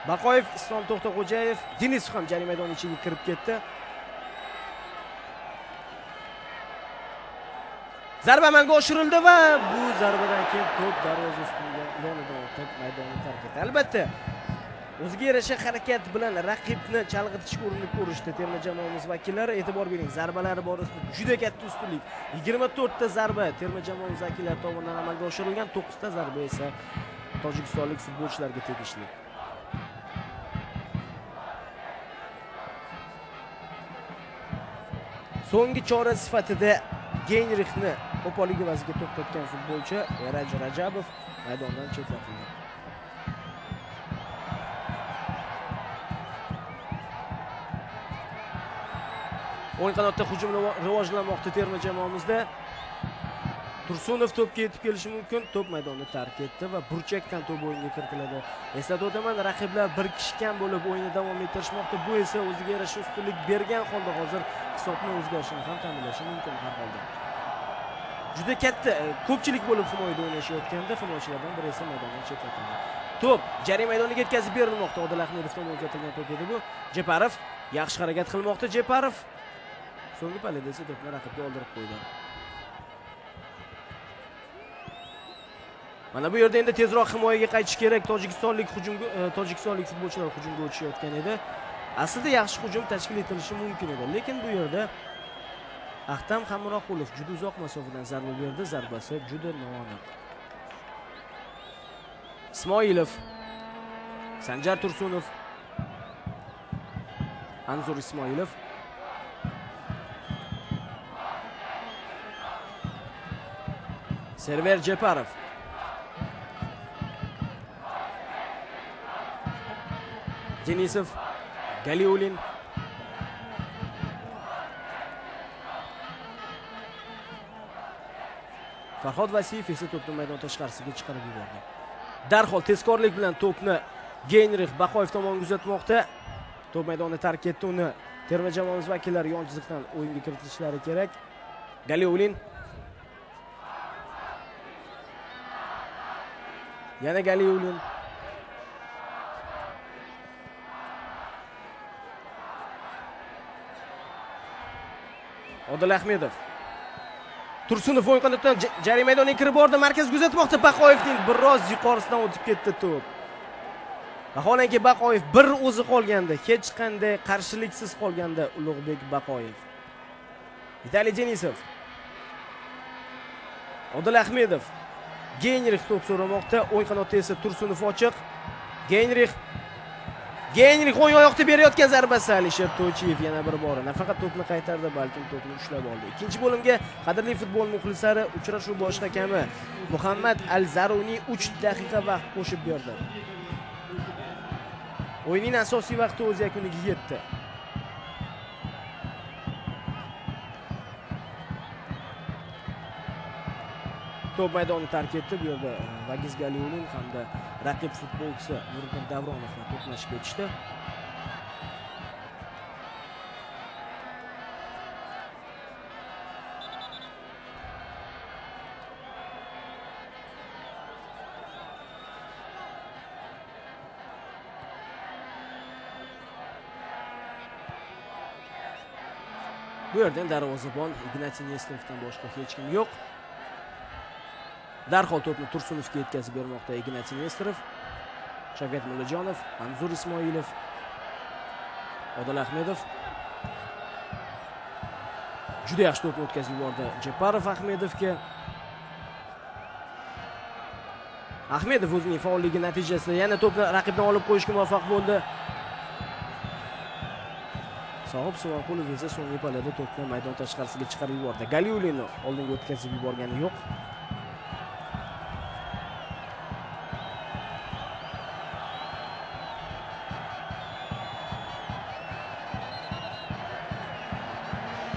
Baqoyev, Islom To'xtaxo'jayev, Denisov ham jarima maydoni ichiga kirib ketdi. Zarba amalga oshirildi va bu zarbadan keyin to'p darvoza ustiga yonidan o'tib maydonni tark etdi. Albatta, o'ziga yarasha harakat bilan raqibni chalg'itishga urinib ko'rishdi terma jamoamiz vakillari. E'tibor bering, zarbalari borasida juda katta ustunlik. 24 ta zarba terma jamoamiz vakillari tomonidan amalga oshirilgan, 9 ta zarba esa tojikistonlik futbolchilarga tegishli. So'nggi chora sifatida Geynrixni qo'pollik evaziga to'xtatgan futbolchi Rajabov maydondan chetlatildi. O'ng qanotda hujum rivojlanmoqda terma jamoamizda. Tursunov to'pga yetib kelishi mumkin, to'p maydonni tark etdi va burchakdan to'p o'yinga kiritiladi. Eslatib o'taman, raqiblar bir kishi kam bo'lib o'yinni davom ettirishmoqda. Bu esa o'ziga yarasha ustunlik bergan holda hozir hisobni o'zgarishini ham ta'minlashi mumkin har holda. Juda katta ko'pchilik bo'lib himoyada o'ynashayotganda himoyachilardan biri esa maydondan chetlatildi. To'p jarima maydoniga yetkazib berilmoqda. Odil Ahmedov tomonidan uzatilgan to'p edi bu. Jeparov yaxshi harakat qilmoqda. Jeparov so'nggi pallada esa to'pni raqibga oldirib qo'ydi. Mana bu yerda endi tezroq himoyaga qaytish kerak. Tojikistonlik futbolchilar hujumga o'tishayotgan edi. Aslida yaxshi hujum tashkil etilishi mumkin edi, lekin bu yerda Ahtam Hamroqulov juda uzoq masofadan zarba berdi. Zarbasi juda noaniq. Ismoilov, Sanjar Tursunov, Anzur Ismoilov, Server Jeparov, Denisov, Galiyulin, Farhod Vasiyev esa to'pni maydon tashqarisiga chiqarib yubordi. Darhol tezkorlik bilan to'pni Geynrix Baqoyev tomoniga uzatmoqda. To'p maydonni tark etdi, uni terma jamoamiz vakillari yon chiziqdan o'yinga kiritishlari kerak. Galiyulin, yana Galiyulin, Odil Ahmedov, Tursunov o'ng qanotdan jarima maydoniga kirib bordi, markazga uzatmoqda. Baqoyevning biroz yuqorisidan o'tib ketdi to'p. Vaholanki Baqoyev bir o'zi qolganda, hech qanday qarshiliksiz qolganda Ulug'bek Baqoyev. Vitaliy Denisov, Odil Ahmedov, Geynrix to'p so'ramoqda. O'ng qanotda esa Tursunov ochiq. Geynrix Geynrix o'ng oyoqda berayotgan zarbasi Alisher To'chiyev yana bir bora nafaqat to'pni qaytardi, balkim to'pni ushlab oldi. Ikkinchi bo'limga qadrli futbol muxlislari uchrashuv bosh hakami Muhammad Al-Zaruniy 3 daqiqa vaqt qo'shib berdi. O'yinning asosiy vaqti o'z yakuniga yetdi. To'p maydonni tark etdi. Bu yerda Vagiz Galiulin hamda raqib futbolchisi Nuriddin Davronovlar to'qnashib ketishdi. Bu yerdan darvozabon Ignatiy Nesterovdan boshqa hech kim yo'q. Darhol to'pni Tursunovga yetkazib bermoqda Ignatiy Nesterov, Shavkat Mullajonov, Anzur Ismoilov, Odil Ahmedov. Juda yaxshi to'pni o'tkazib yubordi Jeparov Ahmedovga. Ahmedov o'zining faolligi natijasida yana to'pni raqibdan olib qo'yishga muvaffaq bo'ldi. Sohib Suvanqulov esa so'nggi pallada to'pni maydon tashqarisiga chiqarib yubordi. Galiulinni oldinga o'tkazib yuborgani yo'q.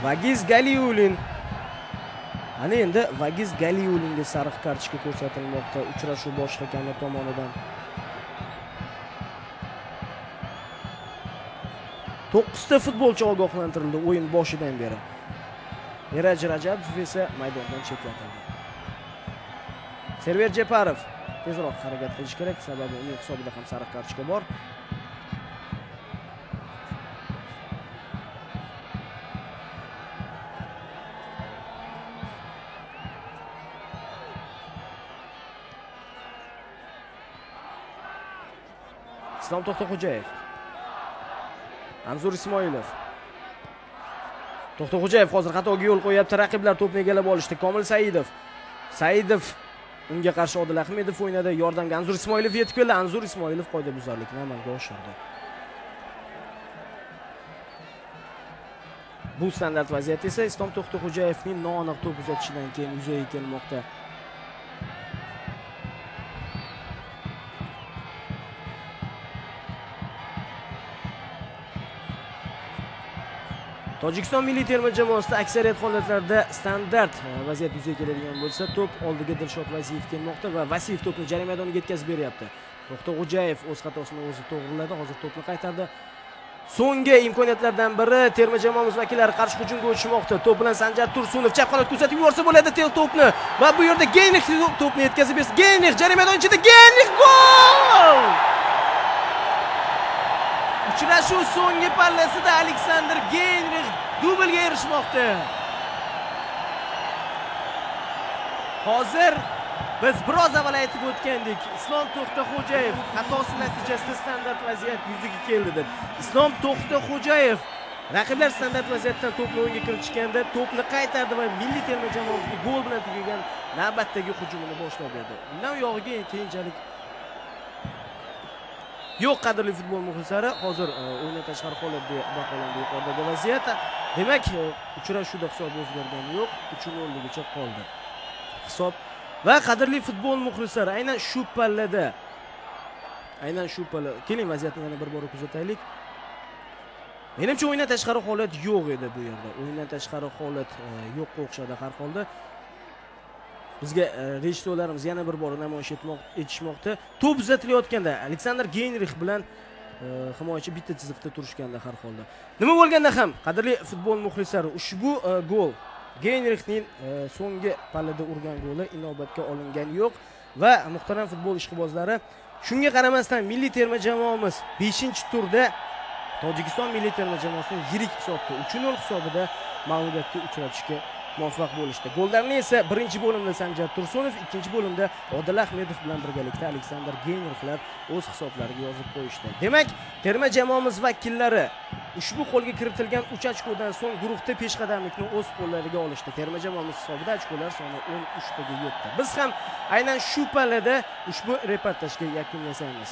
Vagiz Galiulin. Ana endi Vagiz Galiulinga sariq kartochka ko'rsatilmoqda uchrashuv bosh hakami tomonidan. 9 ta futbolchi ogohlantirildi o'yin boshidan beri. Eraj Rajabov esa maydondan chetlatildi. Server Jeparov tezroq harakat qilish kerak, sababi uning hisobida ham sariq kartochka bor. Islom To'xtaxo'jayev. Anzur Ismoilov. To'xtaxo'jayev hozir xatoga yo'l qo'yapti. Raqiblar to'pni egallab olishdi. Komil Saidov. Saidov unga qarshi Odil Ahmedov o'ynadi. Yordamga Anzur Ismoilov yetib keldi. Anzur Ismoilov qoidabuzarlikni amalga oshirdi. Bu standart vaziyat esa Islom To'xtaxo'jayevning noaniq to'p uzatishidan keyin yuzaga kelmoqda. Tojikiston milliy terma jamoasida aksariyat holatlarda standart vaziyat yuzaga keladigan bo'lsa, to'p oldiga Dilshod Vasiyev kelmoqda va Vasiyev to'pni jarima maydoniga yetkazib beryapti. To'xtaxo'jayev o'z xatosini o'zi to'g'riladi. Hozir to'pni qaytardi. So'nggi imkoniyatlardan biri terma jamoamiz vakillari qarshi hujumga o'tishmoqda. To'p bilan Sanjar Tursunov chap qanotga uzatib yuborsa bo'ladi to'pni va bu yerda Geynrix to'pni yetkazib bersa, Geynrix jarima maydoni ichida Geynrix gol! Uchrashuv so'nggi pallasida Aleksandr Geynrix dublga erishmoqda. Hozir biz biroz avval aytib o'tgandik, Islom To'xtaxo'jayev xatosi natijasida standart vaziyat yuzaga keldi deb. Islom To'xtaxo'jayev raqiblar standart vaziyatdan to'pni o'yinga kiritishganda to'pni qaytardi va milliy terma jamoamizning gol bilan tugagan navbatdagi hujumini boshlab berdi. Undan uyog'iga keyinchalik yo'q, qadrli futbol muxlislari, hozir o'yindan tashqari holat deb baholandi yuqoridagi vaziyat. Demak, uchrashuvda hisob o'zgargani yo'q, 3-0 ligacha qoldi hisob. Va qadrli futbol muxlislari, aynan shu pallada keling vaziyatni yana bir bor kuzataylik. Menimcha o'yindan tashqari holat yo'q edi bu yerda. O'yindan tashqari holat yo'qqa o'xshadi har holda. Bizga rejissyorlarimiz yana bir bor namoyish etishmoqda. To'p uzatilayotganda Aleksandr Geynrix bilan himoyachi bitta chiziqda turishganda har holda. Nima bo'lganda ham, qadrli futbol muxlislari, ushbu gol Geynrixning so'nggi pallada urgan goli inobatga olingan yo'q va muhtaram futbol ishqibozlari, shunga qaramasdan milliy terma jamoamiz 5-turda Tojikiston milliy terma jamoasini yirik hisobda 3-0 hisobida mag'lubiyatga uchratishga muvaffaq bo'lishdi. Gollarni esa birinchi bo'limda Sanjar Tursunov, ikkinchi bo'limda Odil Ahmedov bilan birgalikda Aleksandr Geynrixlar o'z hisoblariga yozib qo'yishdi. Demak, terma jamoamiz vakillari ushbu qo'lga kiritilgan 3 ochkodan so'ng guruhda peshqadamlikni o'z qo'llariga olishdi. Terma jamoamiz hisobida ochkolar soni 13 taga yetdi. Biz ham aynan shu pallada ushbu reportajga yakun yasaymiz.